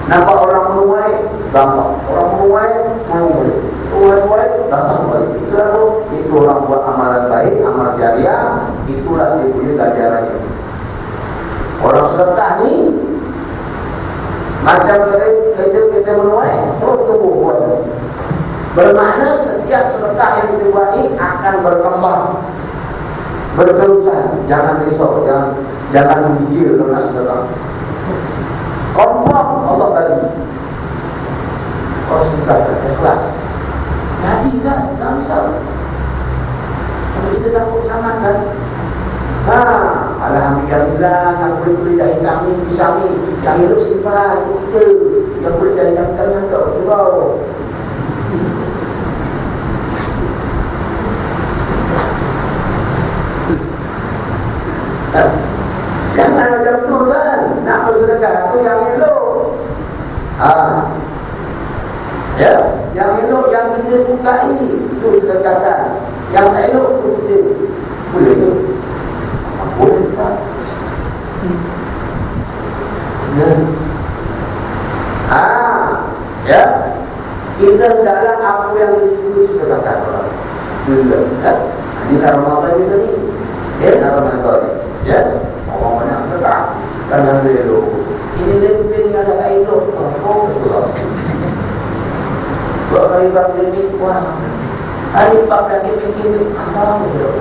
Nampak orang menuai, gambar. Orang menuai. Tuai datang balik. Itu orang buat amalan baik, amal jariah. Itulah dia punya ganjarannya. Orang sedekah ni macam kita menuai terus tumbuh buah. Bermakna setiap sedekah yang kita buat ni akan berkembang, berterusan. Jangan risau, jangan menggigil kerana sedekah. Kompang Allah bagi. Kalau sedekah ikhlas. Jadi kan, tak risau. Kalau kita takut sangat kan. Alhamdulillah yang boleh dah hitam ni, pisang ni. Yang elok simpan untuk kita. Yang boleh dah hitam yang tak surau. Jangan macam tu kan. Nak bersedekah tu yang elok. Ya, yang elok yang kita sukai tu sedekahkan. Yang tak elok tu kita boleh tu. Boleh tak? Ya. Kita hendaklah apa yang kita sukai sedekahkan orang. Bila, ya. Ini dah Ramadan ni. Dah Ramadan ni. Ya. Orang banyak sedekah. Kan yang elok. Ini lebih yang ada elok. Oh, betul. Dua kali bab lebih, wah. Hari bab lagi bikin apa, betul.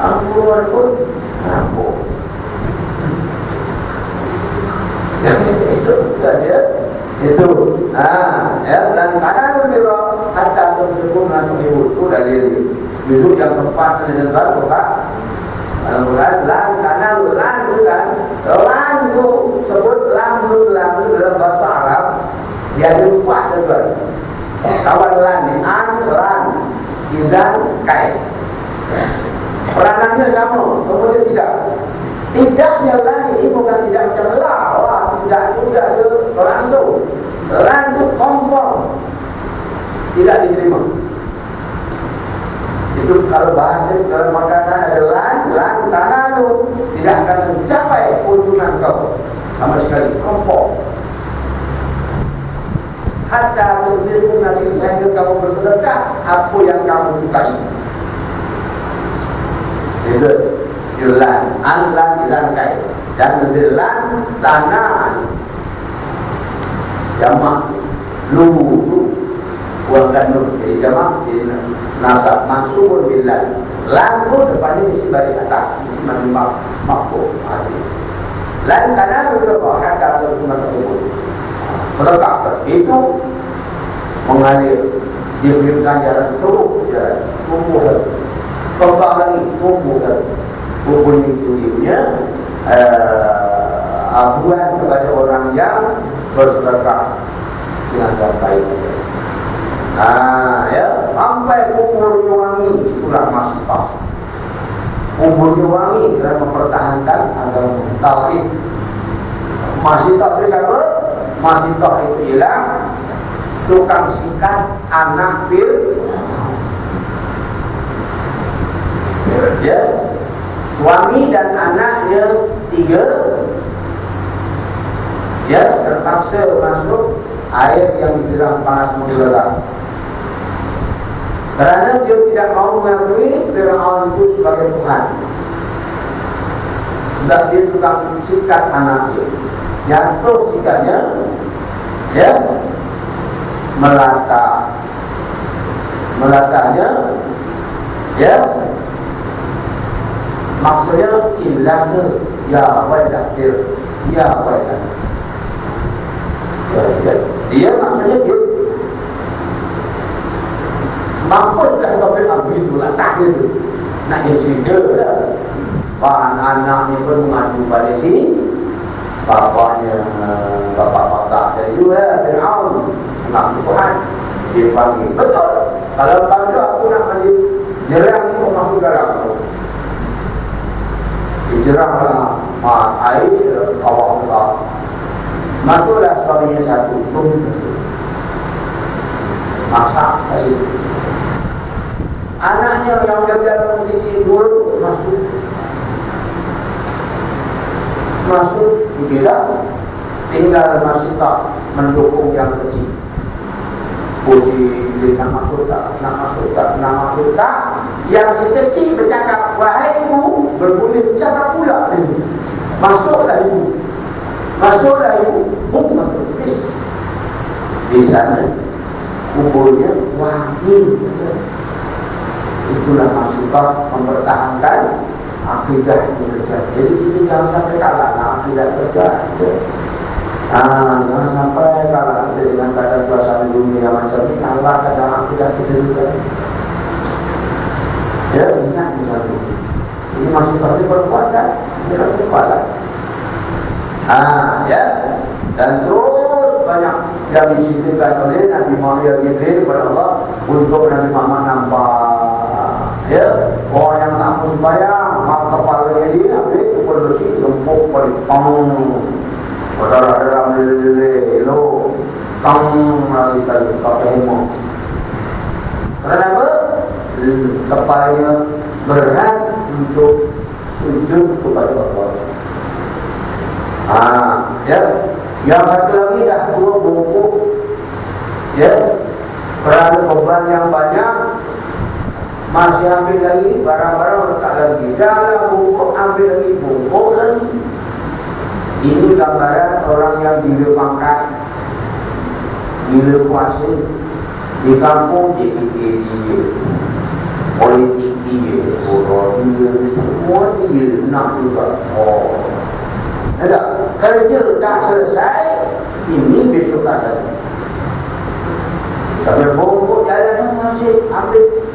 Angsuran pun, apa? sebut tu dari juzuk yang keempat dan yang bukan Al-Quran lan karena lan bukan lan tu sebut lam tu dalam bahasa Arab dia ada 4 tuan. Kawan lan ni an lan izan kai. Peranannya sama, semuanya tidak. Tidaknya lan ini bukan tidak macam la, tidak juga ada berlangsung. Lan tu kompon tidak diterima. Itu kalau bahasa dalam makanan ada lan tanah tu tidak akan mencapai keuntungan kau sama sekali, kompon. Hatta tunfiqu nanti sehingga kamu bersedekah apa yang kamu sukai. Itu lan, lan kai dan lebih lan tanah jamak lu buangkan nur jadi jamak jadi nasab mansubun billah. Lan tu depannya mesti baris atas menimba maf'ul. Lan tanah berapa hatta tunfiqu tersebut. Sedekah itu mengalir, dia beri ganjaran terus jalan, tumbuh lagi, kembang lagi, tumbuh lagi. Bukan itu dia abuan kepada orang yang bersedekah dengan baik. Ya, sampai kuburnya wangi, itulah masifah. Kuburnya wangi kerana mempertahankan agama tauhid. Masifah itu siapa? Masifah itu ialah tukang sikat anak ya, suami dan anaknya 3 ya, terpaksa masuk air yang diterang panas menggelar kerana dia tidak mau mengakui Fir'aun itu sebagai Tuhan. Sebab dia tukang sikat anaknya, jatuh sikatnya ya, melatahnya ya, maksudnya cilaka ya wailah dia wailah ya, dia maksudnya dia mampuslah kepada Nabi itu latahnya itu nak cerita dah. Anak-anaknya pun mengadu pada sini, bapaknya bapak dari itu Fir'aun nak Tuhan dia panggil betul. Kalau aku nak mandi jerang ni masuk dalam tu, dijeranglah air kawah besar, masuklah suaminya satu, masak kasih anaknya yang jaga kecil dulu masuk dibilang tinggal masih tak mendukung yang kecil. Posisi dia nak masuk tak. Yang si kecil bercakap, wahai ibu, berbunyi bercakap pula ibu. Masuklah ibu, masuk. Di sana kuburnya wangi. Itulah masukah mempertahankan akidah kita. Jadi kita jangan sampai kalah akidah kita. Jangan sampai kalah kita dengan keadaan suasana dunia macam ini, kalah keadaan akidah kita juga. Ya, ingat misalnya ini masih seperti perempuan kan? Ini perempuan. Ya, dan terus banyak yang diceritakan oleh Nabi Muhammad Jibril kepada Allah untuk Nabi Muhammad nampak. Ya, orang yang tak mau sembahyang, mak kepala dia ambil pukul besi, lempuk pada pang, berdarah lele, lo, tang lagi pakai hemo. Kenapa? Kepalanya berat untuk sujud kepada Allah. Ya, yang satu lagi dah tua bungkuk, ya, kerana beban yang banyak. Masih ambil lagi barang-barang letak lagi dalam bungkuk, ambil lagi bungkuk lagi. Ini gambaran orang yang gila pangkat, gila kuasa. Di kampung JKT dia, politik dia, suara dia, semua dia nak juga. Ada kerja tak selesai, ini besok tak selesai. Sampai bungkuk jalan masih ambil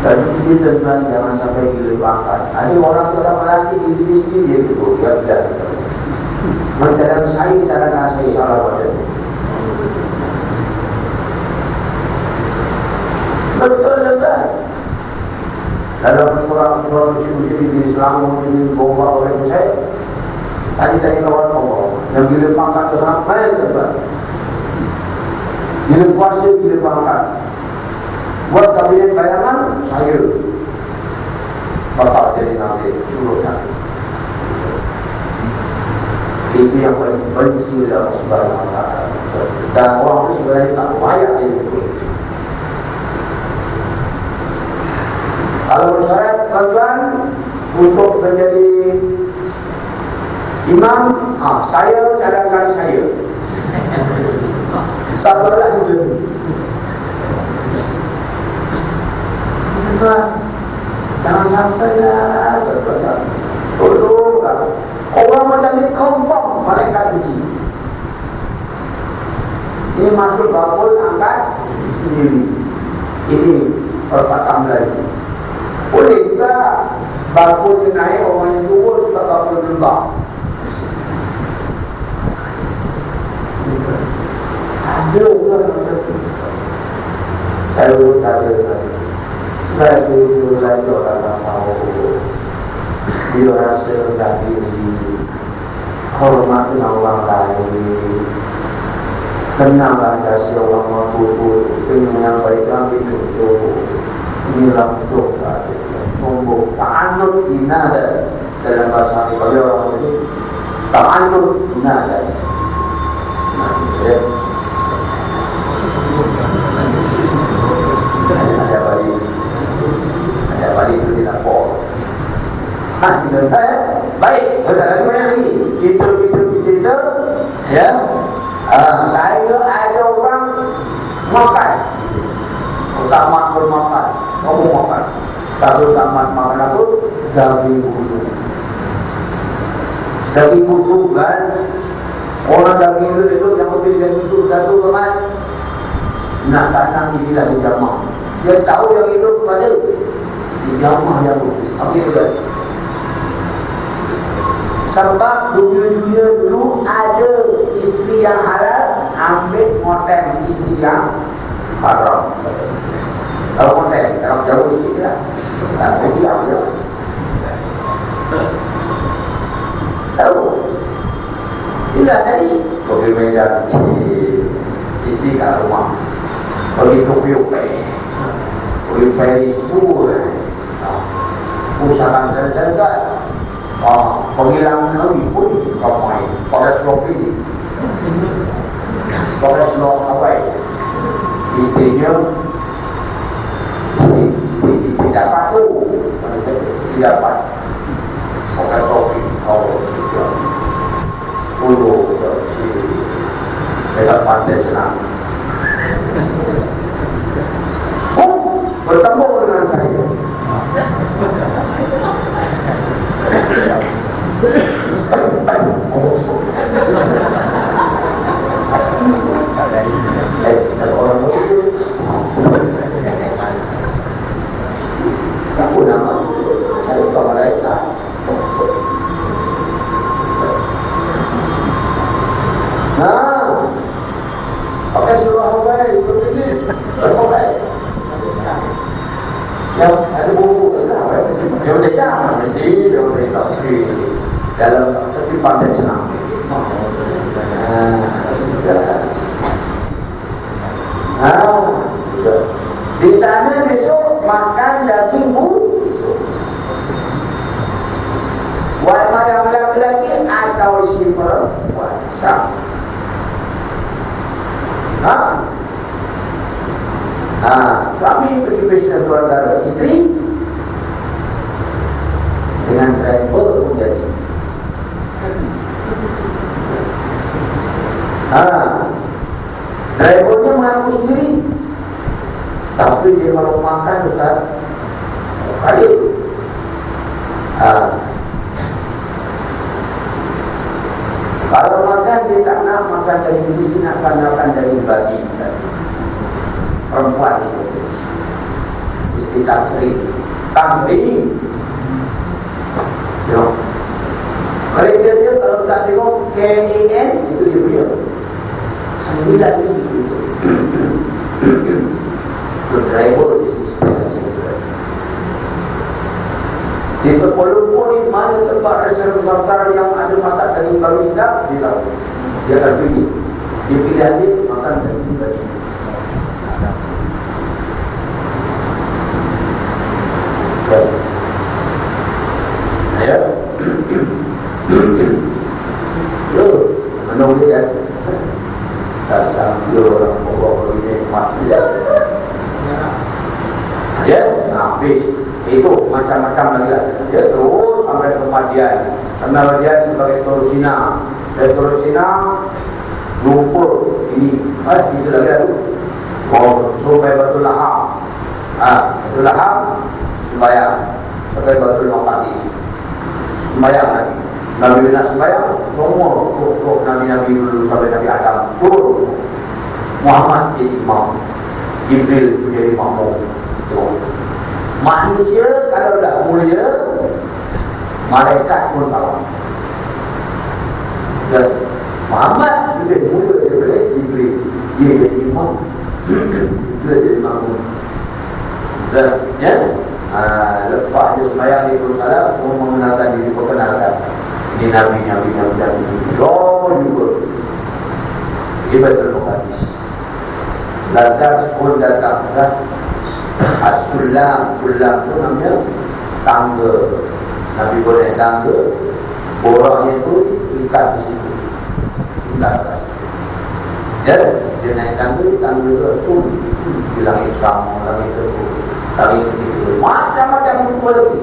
Dan kita tuan jangan sampai gila pangkat. Ada orang tu lama lagi di sini dia gitu, dia tidak. Mencadang saya, cadangan saya salah macam tu. Betul-betul. Dalam surah-surah musim di Islam ini bomba oleh saya. Tadi kawan Allah yang gila pangkat tu ramai tuan. Gila kuasa, gila pangkat. Buat kabinet bayangan, saya bakal jadi nasib suruh saya. Itu yang paling benci dalam Subhanahu wa ta'ala. Dan orang itu sebenarnya tak layak dia itu. Kalau bersyarat tuan untuk menjadi imam, saya cadangkan saya. Sabarlah itu. Jangan sampai lah tolonglah. Orang macam ni confirm malaikat benci. Ini masuk bakul angkat sendiri. Ini perkataan Melayu. Boleh juga bakul dia naik, orang yang turun sudah bakul terbang. Ada juga macam tu. Saya pun tak ada. Saya dulu belajar orang tasawuf. Dia rasa rendah diri, hormati orang lain, kenanglah kasih orang mampu, ingin menyampaikan contoh. Ini langsung sombong, ta'annud inadan dalam bahasa Arab. Kalau orang ini ta'annud inadan. Ada balik itu tidak boleh. Baik, ada banyak lagi. Kita, ya. Saya ada orang makan. Ustaz Mat bermakan, kamu makan. Tapi Ustaz Mat makan apa? Daging busuk. Daging busuk kan? Orang daging itu yang lebih daging busuk satu kan? Nak tak nak ini dah dijamah. Dia tahu yang hidup pada dijamah yang busuk. Apa itu kan? Sebab dunia dulu ada isteri yang halal, ambil motem isteri yang haram. Kalau motem, kalau jauh sikit lah, tak boleh diam je. Tahu? Tidak tadi pergi Medan, isteri kat rumah, pergi ke pergi Paris pun, usahakan jalan-jalan. Penghilang Nabi pun ramai. Pada seluruh ini, pada seluruh Hawaii, istrinya istri dapat tu, istri dapat pakai topi, puluh dekat pantai senang. Bertemu dengan saya. Orang itu aku nama saya bukan malaikat. Pakai surah Hawaii begini, Hawaii. Yang ada buku lah, yang berjaya mesti yang berita dalam tapi pandai senang. Di sana besok makan daging busuk. Walaupun yang laki-laki atau si perempuan sama. Suami pergi bersama keluarga isteri dengan driver pun jadi. Drivernya mengaku sendiri, tapi dia kalau makan Ustaz kali kalau makan dia tak nak makan daging di sini, akan makan daging babi perempuan itu. si Tan Sri. Tengok kereta dia kalau tak tengok KAN itu dia punya 9 biji itu driver di sini sepeda saya. Di Tepolumpo ni mana tempat restoran Nusantara yang ada masak daging babi sedap, dia tahu. Dia akan pergi. Dia pilihan dia makan daging babi. Ya. Menung dia tak sambil orang bawa pergi mati ya. Habis itu macam-macam lagi lah. Dia terus sampai ke Madian. Sampai Madian sebagai Torusina. Saya Torusina lupa ini. Itu lagi ada. Sampai Batu Laham. Batu Laham sembahyang sampai Batu Maqdis. Sembahyang lagi. Nabi nak sembahyang semua untuk Nabi-Nabi dulu sampai Nabi Adam turun semua. Muhammad jadi imam, Jibril menjadi makmum. Manusia kalau dah mulia, malaikat pun tahu. Muhammad lebih mulia daripada Jibril. Dia jadi imam, dia jadi makmum. Ya. Lepas dia sembahyang di Jerusalem, semua mengenalkan diri, perkenalkan ini Nabi semua juga. Dia betul hadis. Lantas pun datang As-Sulam itu namanya tangga. Nabi boleh tangga, orangnya itu ikat di situ, tinggal atas. Dia naik tangga itu langsung di langit kamu, langit teruk, langit ketiga, macam-macam rupa lagi.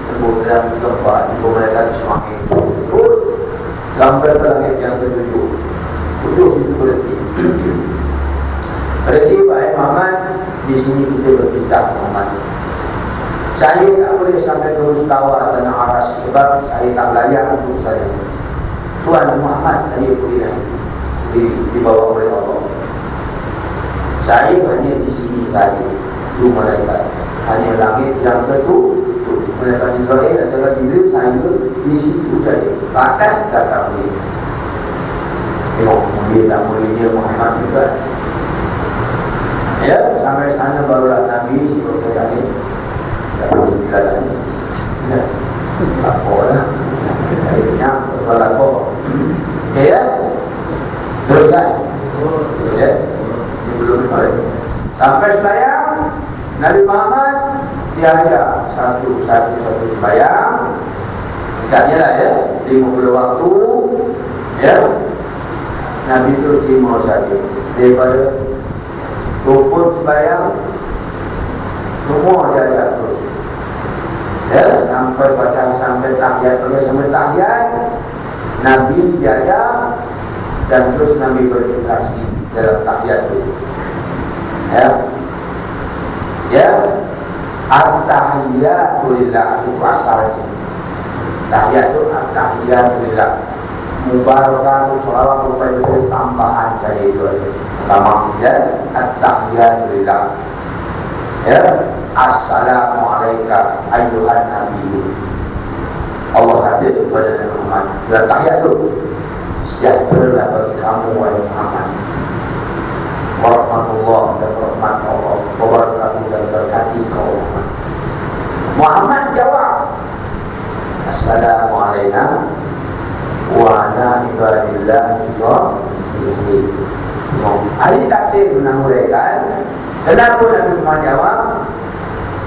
Kemudian tempat mereka Ismail terus sampai ke langit yang ketujuh. Situ berhenti. Berhenti baik Muhammad. Di sini kita berpisah Muhammad. Saya tak boleh sampai ke Mustawa sana Aras sebab saya tak layak untuk saya. Tuan Muhammad saya boleh naik sendiri, dibawa oleh Allah. Saya hanya di sini saja. Itu malaikat. Hanya langit yang ketujuh. Malaikat Israel dan Jibril saya di situ saja. Ke atas datang dia. Tengok mulia tak mulianya Muhammad juga. Ya, sampai sana barulah Nabi seperti tadi. Tak perlu sembilan lagi. Ya, laporlah. Akhirnya berlapor. Okay, ya. Teruskan. Ya, ini belum boleh. Sampai sembahyang, Nabi Muhammad diajar satu sembahyang. Tidaknya lah ya, 50 waktu. Ya, Nabi terus 5 saja. Daripada rukun sembahyang semua diajar terus. Ya, sampai baca sampai tahiyat, sampai tahiyat Nabi diajar dan terus Nabi berinteraksi dalam tahiyat itu. Ya, at-tahiyatu lillah itu asalnya. Tahiyat itu at-tahiyatu lillah. Mubarakah sholawat itu tambahan saya itu aja. Lama ya, at-tahiyatu lillah. Ya, assalamualaikum ayyuhan nabi. Allah hadir kepada Nabi Muhammad. Dalam tahiyat itu sejahtera bagi kamu wahai Muhammad. Warahmatullah dan rahmat Allah. Wabarakatuh dan berkati kau Muhammad. Muhammad jawab, assalamualaikum wa ala ibadillah sholihin. Ahli tafsir menahuraikan kenapa Nabi Muhammad jawab.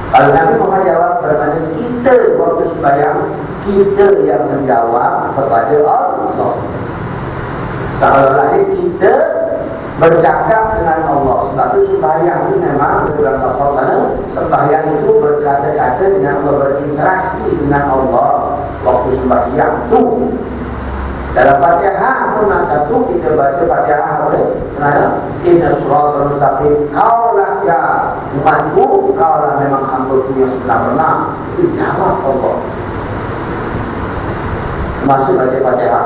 Kalau Nabi Muhammad jawab bermakna kita waktu sembahyang kita yang menjawab kepada Allah. Seolah-olah kita bercakap dengan Allah. Sebab itu sembahyang itu memang dalam pasal sana sembahyang itu berkata-kata dengan Allah, berinteraksi dengan Allah waktu sembahyang itu. Dalam Fatihah pun nak satu kita baca Fatihah boleh. Kenapa? Inna suratul mustaqim. Kaulah ya umatku, kaulah memang hamba-Ku yang sebenar-benar. Itu jawab Allah. Semasa baca Fatihah.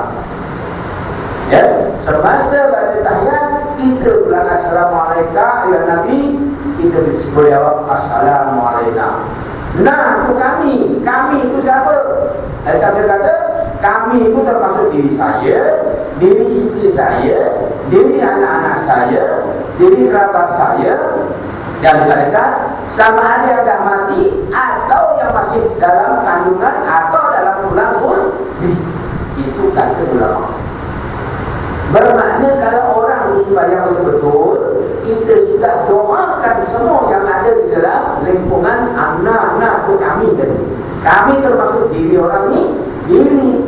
Ya, semasa baca tahiyat kita bilang Assalamualaikum ya Nabi, kita berjawab Assalamualaikum. Nah, itu kami itu siapa? Kata-kata kami itu termasuk diri saya, diri istri saya, diri anak-anak saya, diri kerabat saya, dan mereka sama ada yang dah mati atau yang masih dalam kandungan atau dalam tulang sulbi. Itu kata ulama. Bermakna kalau orang sembahyang betul-betul, kita sudah doakan semua yang ada di dalam lingkungan anak-anak itu kami tadi. Kami termasuk diri orang ini, diri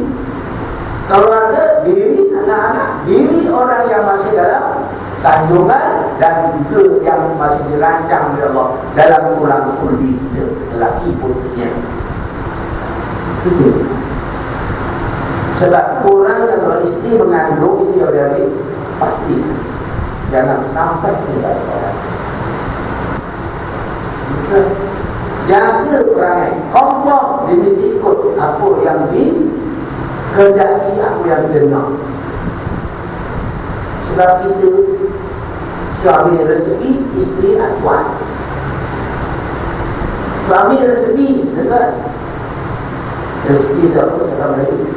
keluarga, diri anak-anak, diri orang yang masih dalam kandungan dan juga yang masih dirancang oleh Allah dalam tulang sulbi kita, lelaki khususnya. Itu. Sebab orang yang beristri mengandung istri saudari, pasti jangan sampai tidak sholat. Jaga perangai, kompon, dia mesti ikut apa yang dikehendaki, apa yang dengar. Sebab kita suami resepi, isteri acuan. Suami resepi, dengar. Resepi itu apa? Kata Melayu.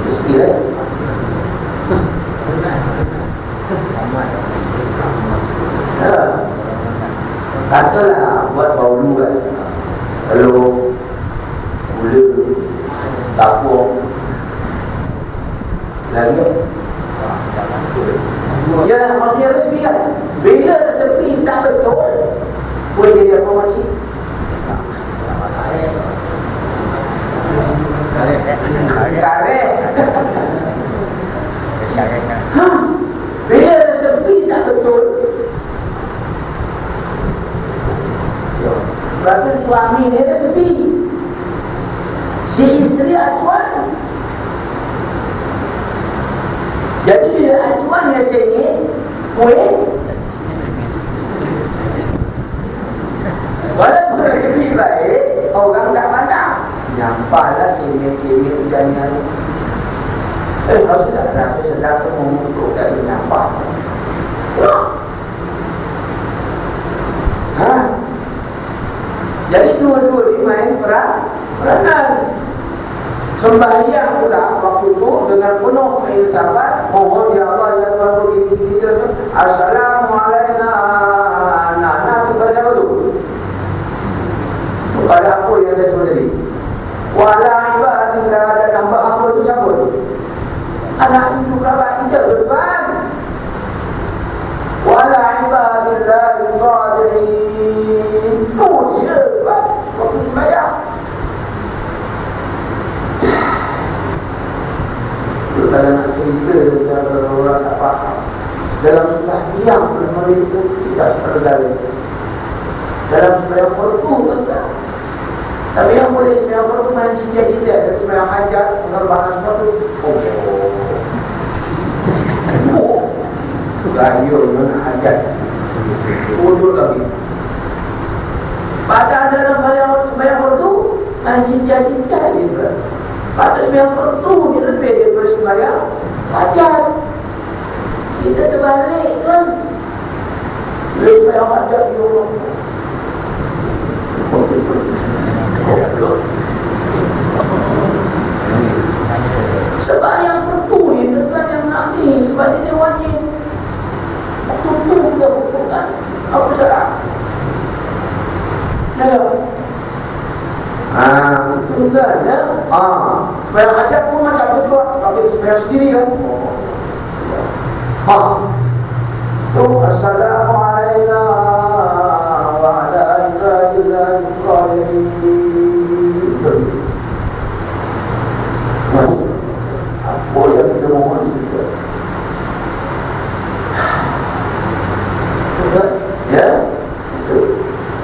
Resepi lah. Katalah buat baulu kan, telur, gula, tapung, lagi ya lah, maksudnya resepi kan. Bila resepi tak betul, boleh jadi apa makcik? Karet. Bila resepi tak betul, berarti suami ni resepi, si isteri acuan. Jadi bila acuan dia sengit, boleh. Walaupun resepi baik, orang tak pandang. Nyampahlah kemik-kemik dan yang harus tak rasa sedap tu mengutuk tak nyampah. Jadi dua-dua dimain peranan. Sembahyang pula waktu itu dengan penuh keinsapan, mohon ya Allah ya Tuhan begini-gini. Assalamualaikum. Nah, kepada siapa tu? Kepada apa yang saya sebut tadi? Wala ibadillah, ada tambah apa tu siapa tu? Anak cucu kerabat kita tuan. Wala ibadillah salihin. Tu dia waktu sembahyang. Kalau nak cerita kalau orang tak faham, dalam sembahyang mereka tidak tergali. Dalam sembahyang fardu tak. Tapi yang boleh sembahyang fardu main cincin-cincin, tapi sembahyang hajat mengorbankan sesuatu. Gayul dengan hajat, sujud lagi. Padahal dalam sembahyang fardu main cincin-cincin juga. Patut sembahyang fardu ni lebih daripada sembahyang hajat. Kita terbalik kan. Bila sembahyang hajat ya Allah. Sembahyang fardu ni tuan yang nak ni, sebab dia wajib. Waktu tu kita khusyukkan. Apa salah? Ya. Itu kan ya. Sembahyang hajat pun macam tu juga. Kalau kita sembahyang sendiri kan. Tu Assalamualaikum wa ala ibadillah salihin. Apa yang kita mohon situ? Ya.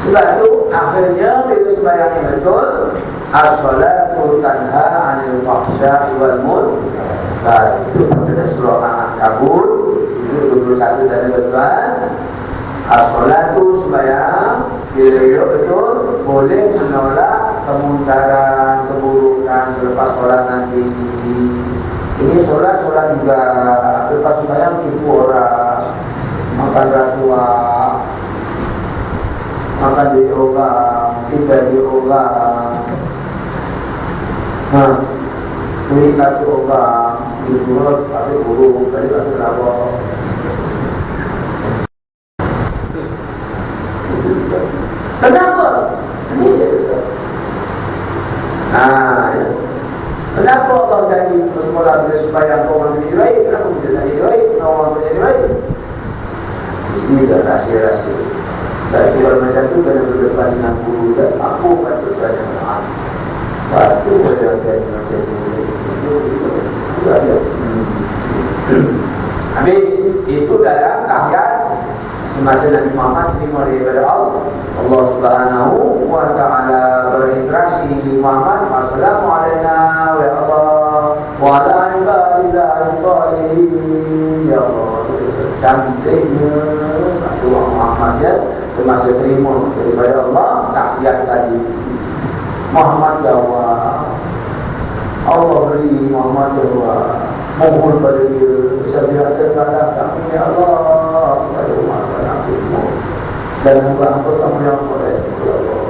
Sebab tu akhirnya bila sembahyang yang betul, as-salatu tanha 'anil fahsya'i wal munkar. Itu pada surah Al-Ankabut juzuk 21 sana tuan. As-salatu sembahyang bila hidup betul boleh menolak kemunkaran, keburukan selepas solat nanti. Ini solat juga lepas sembahyang tipu orang. makan rasuah, makan di orang, tiba di orang, curi kasih orang, disuruh kasih guru, kali kasih rabok. Kenapa? Ini ya. Kenapa Allah jadi sekolah bila supaya orang menjadi baik? Kenapa kita tak jadi baik? Orang menjadi baik. Di sini ada rahsia-rahsia. Tak kira macam tu kena berdepan dengan guru dan aku patut tanya maaf. Patut kena jadi macam tu. Itu ada. Habis itu dalam tahiyat semasa Nabi Muhammad terima daripada Allah Subhanahu wa ta'ala berinteraksi Muhammad, Assalamualaikum wa Allah wa ala ibadillahi salihin. Ya Allah, cantiknya doa Muhammad ya semasa terima daripada Allah tahiyat tadi. Muhammad jawab, Allah beri Muhammad jawab, mohon pada dia sejahteraan kepada kami ya Allah, kepada umat dan aku semua dan hamba-hamba kamu yang soleh ya Allah.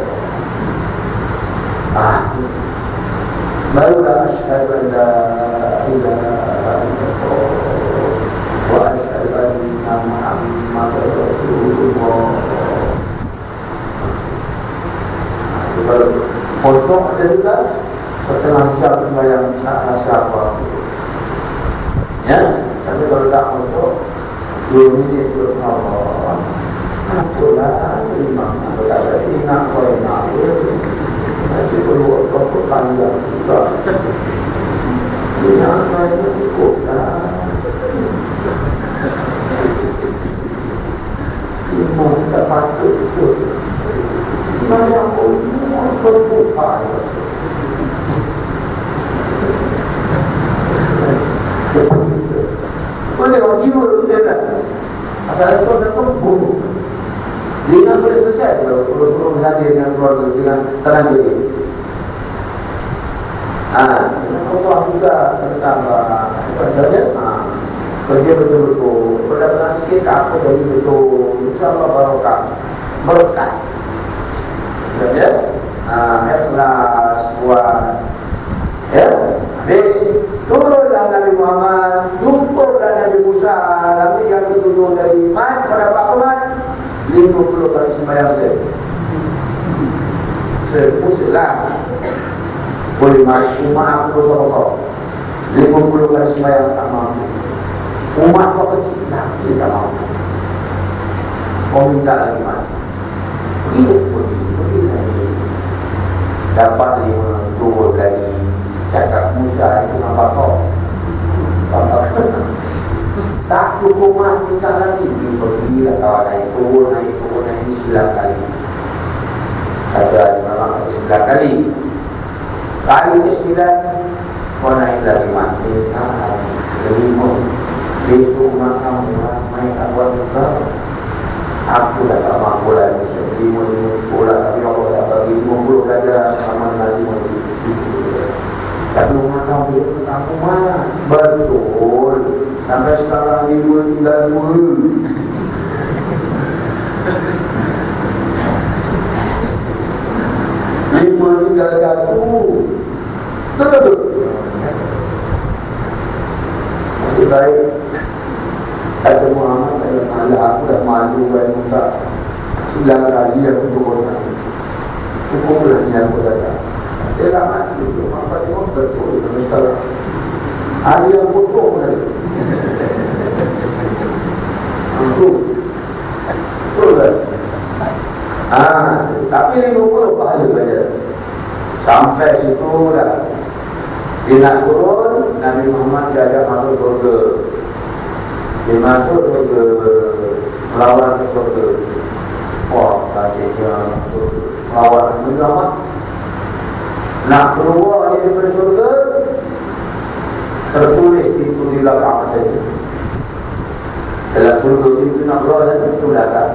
Barulah asyhadu an la ilaha illallah wa asyhadu anna Muhammadar Rasulullah. Baru kosong aja juga setengah jam sembahyang tak rasa apa. Ya, tapi kalau tak masuk 2 minit tu Allah, apalah imam berkata sini nak kau nak nanti perlu apa panjang juga. Ini apa yang cukup lah. Imam tak patut betul. Imam yang berbuhar. Boleh orang jiwa tu dia kan asal itu saya pun bunuh dia nak boleh selesai kalau suruh berhati dengan keluarga dengan tenaga dia dengan Allah juga tertambah kerja betul-betul pendapatan sikit aku jadi betul insyaAllah barokah berkat ya ikhlas buat ya habis turunlah Nabi Muhammad, jumpalah Nabi Musa, Nabi yang ketujuh dari iman pada Pak Umat 50 kali sembahyang semusalah boleh mati umat aku kosong-kosong 50 kali sembahyang tak mampu umat kau kecil lagi tak mampu kau minta lagi mati pergi lagi dapat 5 turun lagi cakap Musa itu nampak kau tak cukup mah minta lagi pergilah kawan naik turun 9 kali ada memang 9 kali ke-9 kau naik lagi mah minta lagi ke-5 besok makan ramai tak buat juga aku dah tak mampu lah 5 sekolah tapi Allah dah bagi 50 ganjaran sama dengan 50 tapi rumah kamu dia kamu mah betul sampai sekarang 5 tinggal 2 5 tinggal 1 betul masih baik kata Muhammad aku dah malu dengan Musa 9 kali aku turun cukuplah ni aku datang dia lah mati tu apa tengok betul sekarang ada yang kosong tadi langsung betul kan tapi 50 pahala saja sampai situ dah dia nak turun Nabi Muhammad diajak masuk surga dia masuk surga melawan ke surga wah sakitnya masuk melawan Nabi Muhammad nak keluar daripada surga tertulis itu di belakang saja dalam surga itu nak keluar itu belakang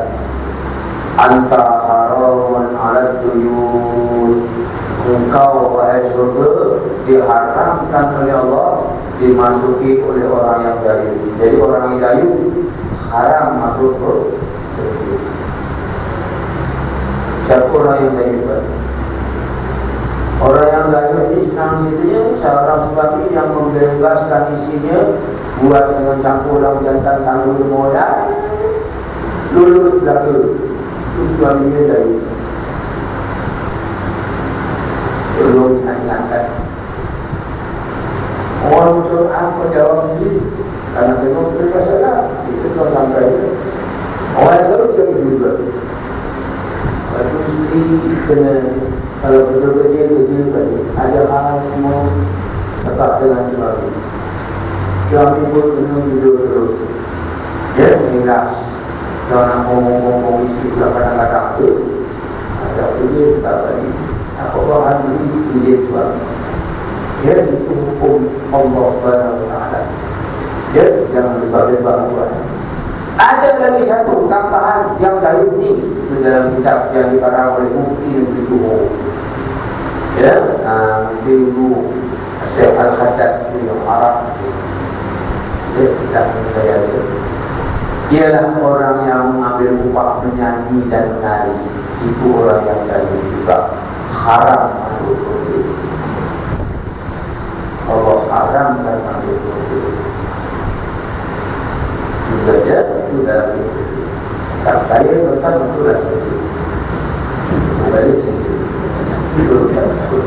anta haramun ala duyus engkau wahai surga diharamkan oleh Allah dimasuki oleh orang yang dayus jadi orang yang dayus haram masuk surga. Siapa orang yang dayus? Orang yang dayus ini senang ceritanya seorang suami yang membebaskan isinya, buat dengan cangkulang jantan sambil moya, lulus belaka. Itu suaminya dayus. Belum ingatkan. Orang macam apa jawab sendiri? Karena tengok bermasalah, itu tak sampai. Orang yang terus jadi juga. Kalau isteri kena, kalau betul kerja balik, ada hal semua tetap dengan suami. Suami pun kena duduk terus. Ya, ikhlas. Kalau nak ngomong-ngomong isteri pula kadang-kadang tu, ada kerja tak balik. Apa bahan beri izin suami. Ya, itu hukum Allah SWT. Ya, jangan lebah-lebah buat. Ada lagi satu tambahan yang dahulu ni di dalam kitab yang dikarang oleh Mufti Negeri Johor. Ya, dulu Syekh Al-Khaddad itu yang Arab. Ya, kita menilai dia. Ialah orang yang mengambil upah menyanyi dan menari. Itu orang yang dahulu juga haram masuk surga. Allah haramkan masuk surga. Juga dia itu dalam itu. Tak percaya tuan masuklah surga. Balik sendiri. Itu yang betul.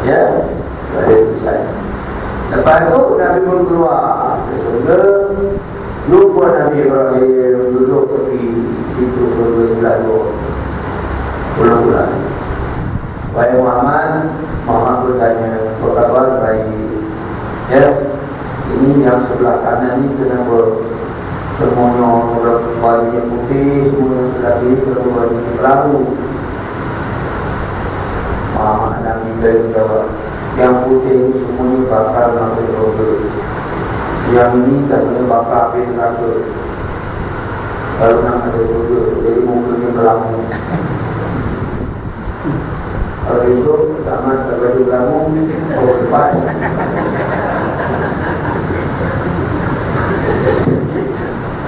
Ya, balik misalnya. Lepas itu Nabi pun keluar ke surga. Jumpa Nabi Ibrahim duduk tepi pintu surga sebelah dua. Pulang-pulang. Wahai Muhammad bertanya, apa khabar? Baik. Ya, ini yang sebelah kanan ni kenapa semuanya bajunya putih, semua yang sebelah kiri kenapa bajunya kelabu? Muhammad Nabi Ibrahim jawab, yang putih ini semuanya bakal masuk surga. Yang ini tak kena bakal api neraka. Baru nak masuk surga, jadi mukanya kelabu. Kalau besok sama terbaju kamu, oh lepas.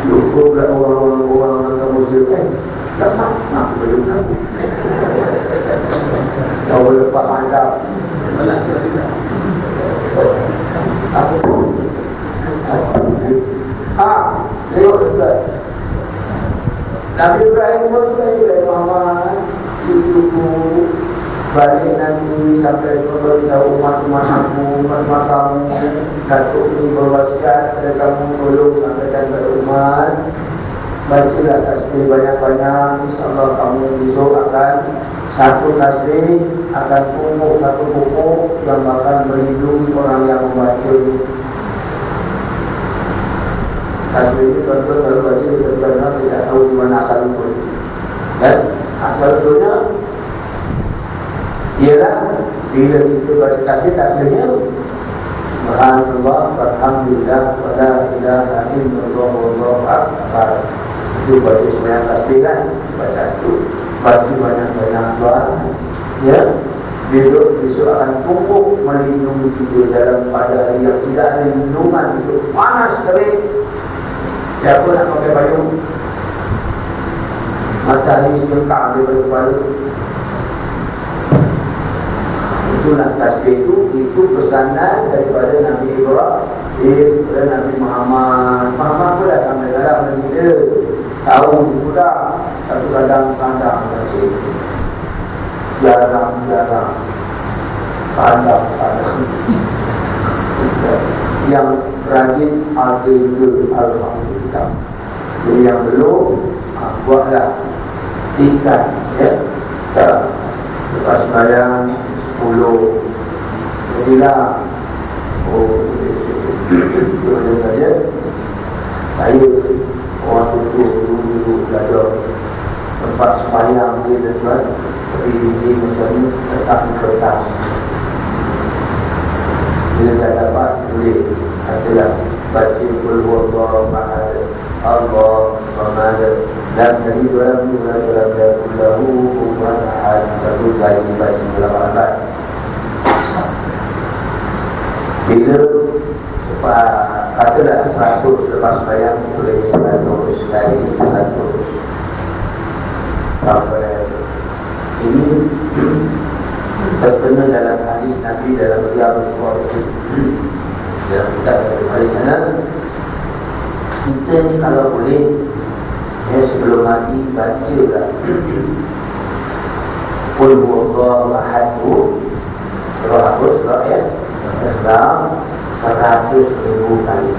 Cukup lah orang-orang kamu siap. Tak nak baju kamu. Kau lepas anda. Tengok tuan. Nabi Ibrahim pun juga Muhammad, cucuku. Balik nanti sampai memberitahu umat-umat aku, umat-umat kamu, Datuk ini berwasiat pada kamu, tolong sampaikan kepada umat. Bacalah tasbih banyak-banyak, insyaAllah kamu besok akan satu tasbih akan tumbuh satu pokok yang akan melindungi orang yang membaca. Tasbih ini tuan-tuan kalau baca benar-benar tidak tahu di mana asal usul. Dan asal usulnya ialah bila kita baca tasbihnya subhanallah walhamdulillah wa la ilaha illallah wallahu akbar. Itu baca sembahyang tasbih kan, baca itu, baca banyak-banyak doa. Ya, besok akan tumbuh melindungi kita dalam pada hari yang tidak ada lindungan. Besok panas terik. Siapa nak pakai payung? Matahari sekekang daripada kepala. Itulah tasbih itu pesanan daripada Nabi Ibrahim kepada Nabi Muhammad. Muhammad pun dah sampai dalam negeri dia. Tahu juga, tapi kadang-kadang baca. Jarang-jarang. Kadang-kadang. Yang rajin ada juga, alhamdulillah. Jadi yang belum, buatlah ikan, ya. Lepas sembahyang 10 jadilah boleh saja saya orang dulu belajar tempat sembahyang dia tuan di dinding macam ni letak di kertas. Bila dah dapat boleh katalah baca qul huwallahu ahad Allahu samad lam yalid wa lam yulad wa lam yakul lahu kufuwan ahad. Terus dari baca selama bila katalah 100 lepas bayang boleh 100 kali 100 sampai ini terkena dalam hadis Nabi dalam Riyadhus Shalihin dalam kitab dari sana. Kita ni kalau boleh sebelum mati baca lah Qul huwallahu ahad, surah apa? Surah Ikhlas 100,000 kali.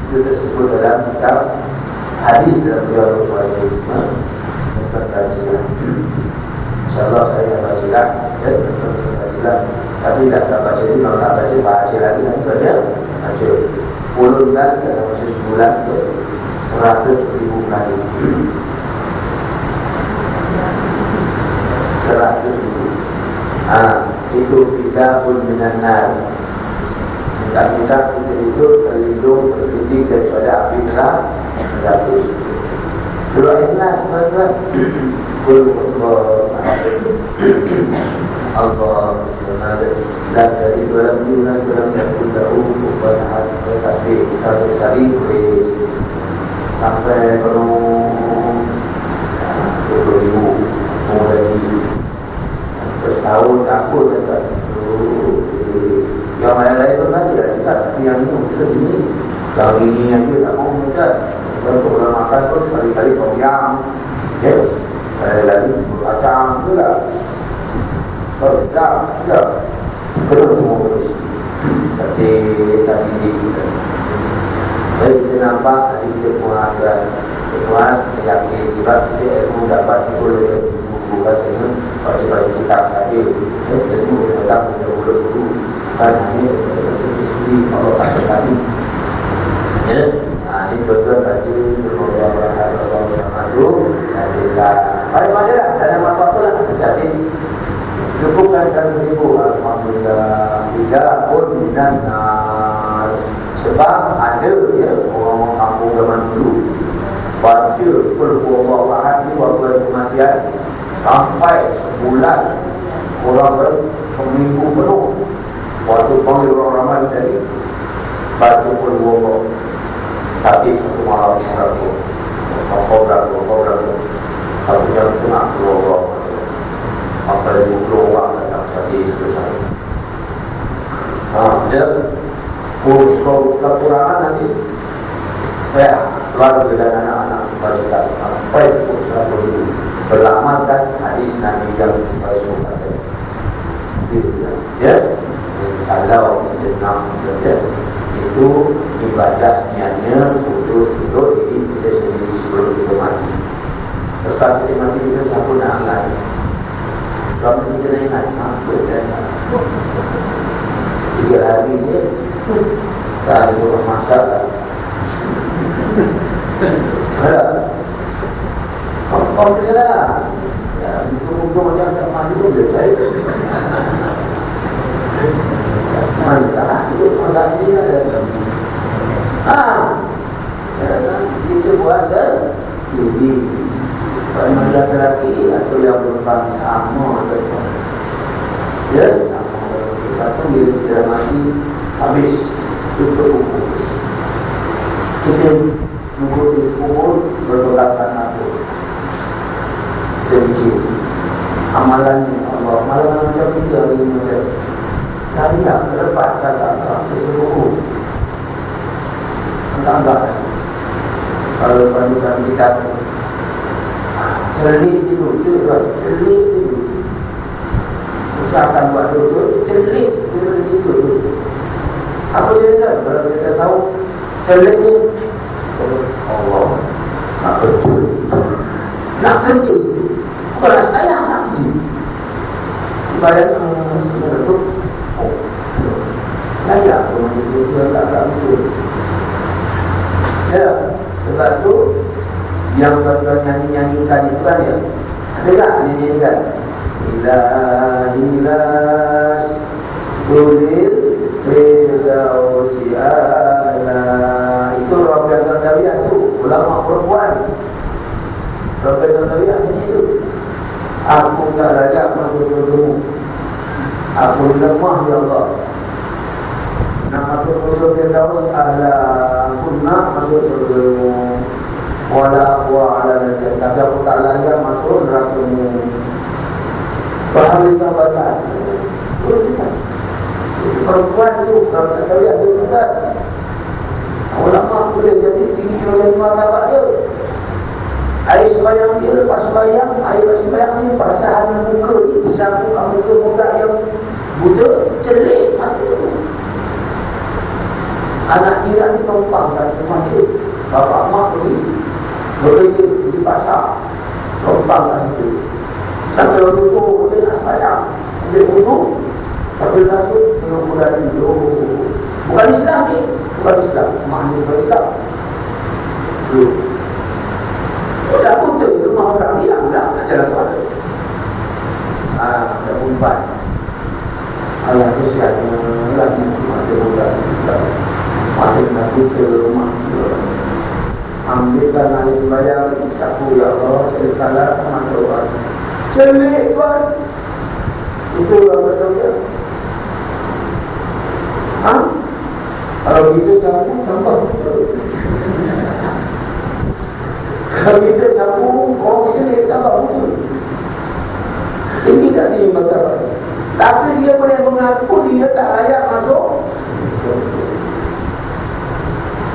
Itu tersebut dalam kitab hadis dalam Riyadhus Shalihin. Bukan baca lah. InsyaAllah saya dah baca lah, baca lah. Tapi dah baca ni, kalau tak baca lagi nanti saja baca puluh kali dalam masa sebulan tu 100,000 kali. 100,000. Itu tidak pun minanar. Kita itu terlindung, terdidik daripada api neraka. Surah Ikhlas tuan-tuan. Qul Allah Subhanahu la ilaha illa huwa al-hayyul qayyum. Tasbih 100 kali tulis sampai penuh 20,000 lagi. Setahun takut kan. Yang lain-lain pun baca juga, tapi yang ini khusus ini, yang ini yang dia tak mau kan. Kalau makan tu sekali-kali kopiang, sekali lagi kacang tu lah. Sudah terus semua terus. Jadi tadi kita, baik kita nampak tadi kita puas, kita yakin juga kita ilmu dapat boleh buku bacanya, baca kitab saja. Ilmu kita tak kita boleh guru, kan hanya baca sendiri kalau ada tadi. Ya, ini betul baca Allah sama tu, jadilah. Mari lah, dalam apa-apa lah, jadi. Cukupkan 100,000. Alhamdulillah. Tidak pun minat. Sebab ada ya orang kampung zaman dulu baca Qul huwallahu ahad ni waktu kematian sampai sebulan, kurang seminggu penuh. Waktu panggil orang ramai tadi baca Qul huwallahu satu malam berapa satu jam setengah Qul huwallahu sampai 20 orang datang satu-satu. Ya, kekurangan nanti keluarga dan anak-anak baca sampai 100,000 berlamarkan hadis Nabi yang kita sebutkan. Ya, kalau kita nak itu ibadah niatnya khusus untuk diri kita sendiri sebelum kita mati. Setelah kita mati kita siapa nak angkat? Kalau kita nak ingat, apa dia ingat? 3 hari dia tak ada orang masalah. Ada? Apa dia lah? Ya, muka macam tak mati pun dia cari. Mana tak? Itu masak ini ada. Kita puasa jadi kalau lelaki atau yang berbang sama atau ya, kita pun bila kita mati habis tutup buku, kita nunggu di kubur berbekalkan apa? Kita fikir amalannya Allah, amalan macam kita hari ini macam tadi tak terlepas tak seluruh enggak kalau pandukan kita celik di dosa kan, celik di dosa. Usahakan buat dosa, celik di dosa. Apa dia kan? Kalau kita tahu celik ni Allah nak kerja bukan nak sayang, nak kerja supaya itu layak manusia dia tak betul. Ya, sebab tu yang tuan-tuan nyanyi-nyanyikan itu kan ya, ada tak nyanyikan ilahilas tulil filausi ala, itu Rabi'ah Tardawiyah tu ulama perempuan. Rabi'ah Tardawiyah nyanyi itu, aku tak layak masuk surgamu, aku lemah ya Allah. nak masuk surga Firdaus, ahla kunna masuk surga wala wa ala najat, tapi aku tak layak masuk neraka-Mu. Faham tambatan. Perempuan tu kalau tak tahu ada kan. Ulama boleh jadi tinggi oleh martabat dia. Air sembahyang dia lepas sembahyang, air sembahyang ni perasaan muka ni disapu kat muka yang buta, celik mati tu. Anak jiran ni tumpang kat rumah dia. Bapak mak pergi bekerja di pasar, tumpang kat situ. Sampai waktu dia nak sembahyang, dia wudu sambil lanjut tengok budak dulu. Bukan Islam ni, bukan Islam, maknanya bukan Islam. Dah buta rumah orang ni lah, nak jalan mana? Dah umpan. Allah kesiannya lagi mata budak, mata nak buta rumah. Ambilkan air sembahyang, sapu ya Allah, sedekahlah mata orang. Celik tuan. Itulah betul dia. Kalau kita sapu tambah betul. Kalau kita sapu orang celik tambah betul. Tinggi tak ni martabat. Tapi dia boleh mengaku dia tak layak masuk.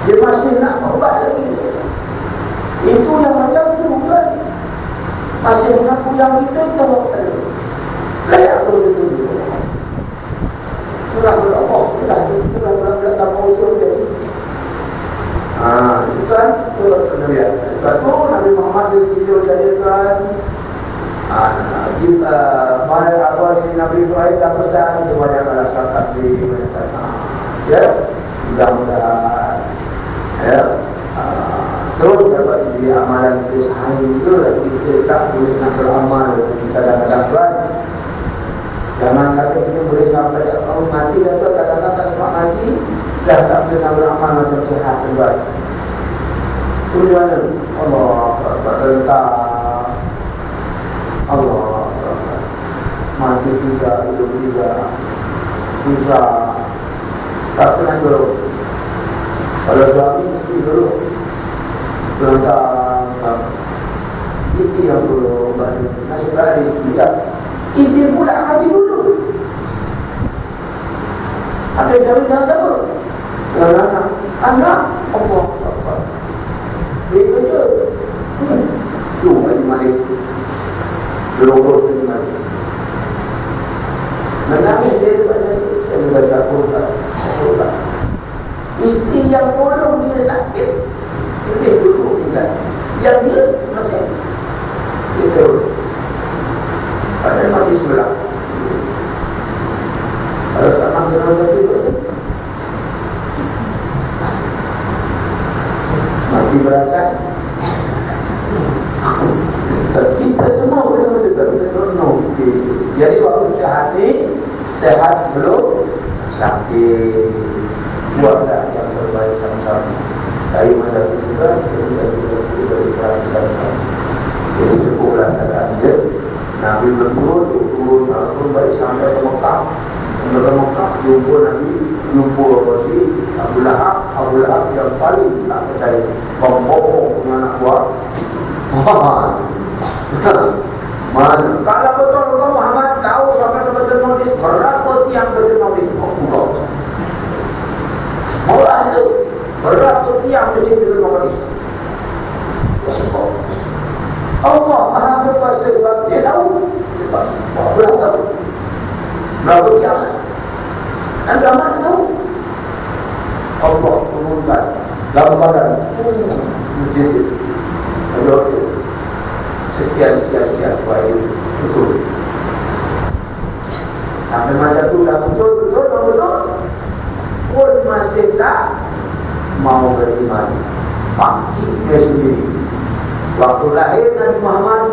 Dia masih nak berbuat lagi. Itu yang macam tu kan. Masih mengaku yang kita tahu layak terus itu. Surah Allah surah berat tak mau usul jadi. Itu kan surah Al-Nabiyyah. Sebab tu Nabi Muhammad dijadikan mana apa ni Nabi Ibrahim dah pesan itu banyak alasan tasbih banyak ya mudah-mudahan ya terus dapat jadi amalan kita sehari juga. Kita tak boleh nak beramal kita kadang-kadang kan. Jangan kata kita boleh sampai tak tahu mati dan kadang-kadang tak sempat mati dah tak boleh nak beramal macam sihat tuan. Itu macam mana? Allah bertentang Allah mati juga, hidup juga susah. Satu nak dulu. Kalau suami mesti dulu berentang isteri yang dulu nasib baik isteri tak. Isteri pula mati dulu. Ada suami dah siapa? Kalau anak Allah dia kerja tu malik berurus dengan menangis dia banyak. Saya baca Quran. Isteri yang tolong dia sakit lebih dulu juga. Yang dia masih itu padahal mati sebelah. Kalau tak mati orang sakit mati berakai. Kita semua boleh macam tu. Jadi waktu sehat ni sehat sebelum sakit. Buatlah yang terbaik sama-sama. Saya macam itu juga. Kita ikhlas sama-sama. Jadi cukuplah keadaan dia. Nabi betul baik sampai ke Mekah. Sampai ke Mekah jumpa Nabi, jumpa si Abu Lahab yang paling tak percaya. Pembohong punya anak buah. Mana? Kalau betul Muhammad tahu sampai ke Baitul Maqdis, berapa tiang Baitul Maqdis? Rasulullah. Murah itu. Berapa tiang masjid Baitul Maqdis? Allah Maha berkuasa sebab dia tahu. Sebab Allah tahu. Berapa tiang? Anda mana tahu? Allah turunkan gambaran semua masjid. Allah itu sekian baik betul. Sampai masa itu dah betul pun masih tak mau beriman. Pakcik dia sendiri. Waktu lahir Nabi Muhammad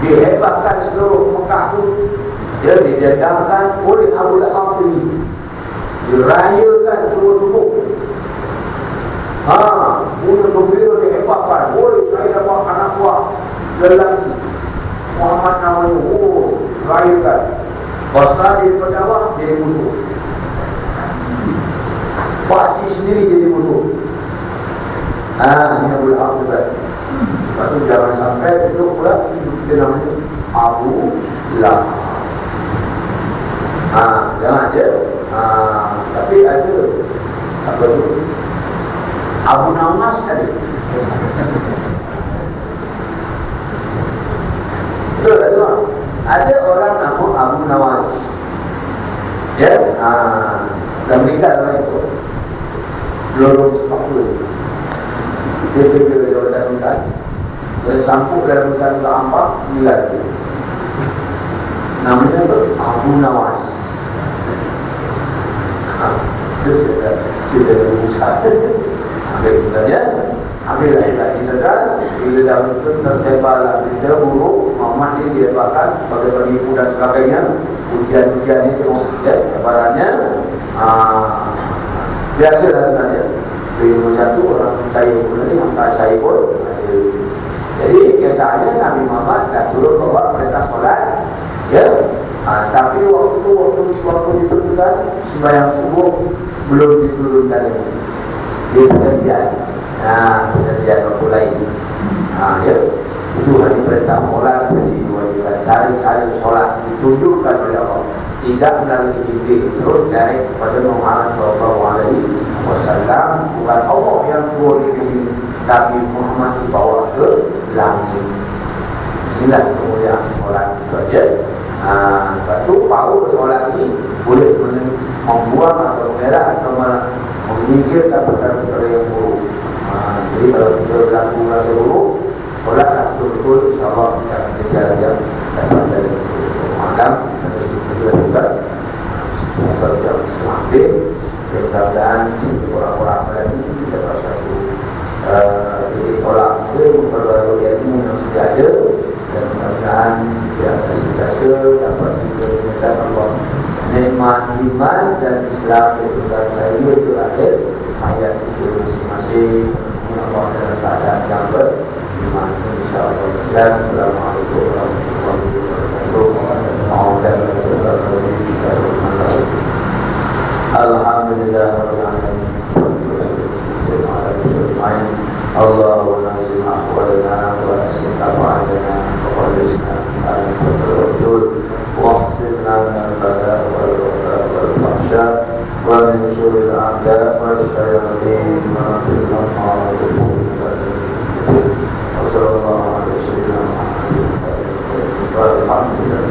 dihebatkan seluruh Mekah itu. Dia didendamkan oleh Abu Lahab ini. Dirayakan sungguh-sungguh. Punya gembira dihebatkan. Saya dapat anak buah lelaki Muhammad namanya. Rayakan. Basrah jadi pendakwah, jadi musuh. pakcik sendiri jadi musuh. Ini Abu Lahab juga. Lepas tu jangan sampai itu pula cucu kita namanya Abu Lahab. Jangan je. Tapi ada apa tu? Abu Nawas tadi. Betul tak tu? Ada orang nama Abu Nawas. Ya, dah meninggal orang itu. Belum sepak pun. Dia kerja jawatan hutan. Dia sampuk dalam hutan tak ampak, meninggal dia. Namanya Abu Nawas. Itu cerita dari Musa. Ambil sebenarnya, ambil lagi dan bila dah betul tersebarlah berita buruk, Muhammad ini dihebatkan sebagai penipu dan sebagainya. Ujian-ujian ini tengok cabarannya biasalah sebenarnya. Bila nombor satu orang percaya pun ni, yang tak percaya pun ada. Jadi kesannya Nabi Muhammad dah turun bawa perintah solat, ya. Tapi waktu diturunkan sembahyang subuh belum diturunkan lagi. Dia kemudian kemudian waktu lain. Ya. Itu hari perintah solat, jadi diwajibkan cari solat ditunjukkan oleh Allah, tidak melalui Jibril, terus dari kepada Muhammad SAW. Bukan Allah yang turun di bumi, tapi Muhammad dibawa ke langit. Inilah kemuliaan solat itu aja. Sebab itu power solat ini boleh membuang atau mengelak atau menyingkirkan perkara-perkara yang buruk. Jadi kalau kita berlaku rasa buruk, solatlah betul-betul, insyaAllah kita akan berjalan yang dapat jadi terus malam dan sesuatu juga sesuatu yang semakin mudah-mudahan orang-orang lagi kita dapat satu titik tolak itu memperbarui ilmu yang sudah ada, dan mudah-mudahan kita sentiasa dapat dikenalkan Allah nikmat iman dan Islam. Keputusan saya itu akhir ayat itu masing-masing Allah dalam keadaan yang beriman. InsyaAllah. Assalamualaikum warahmatullahi wabarakatuh. Alhamdulillah rabbil alamin. Allahumma nazil ahwalana wa asin abadana wa qalisna al-fadl wa ahsinna al-bala wal-fahsya wa min syuril a'da wa syayatin wa fil amar wa sallallahu alaihi wa sallam. Alhamdulillah.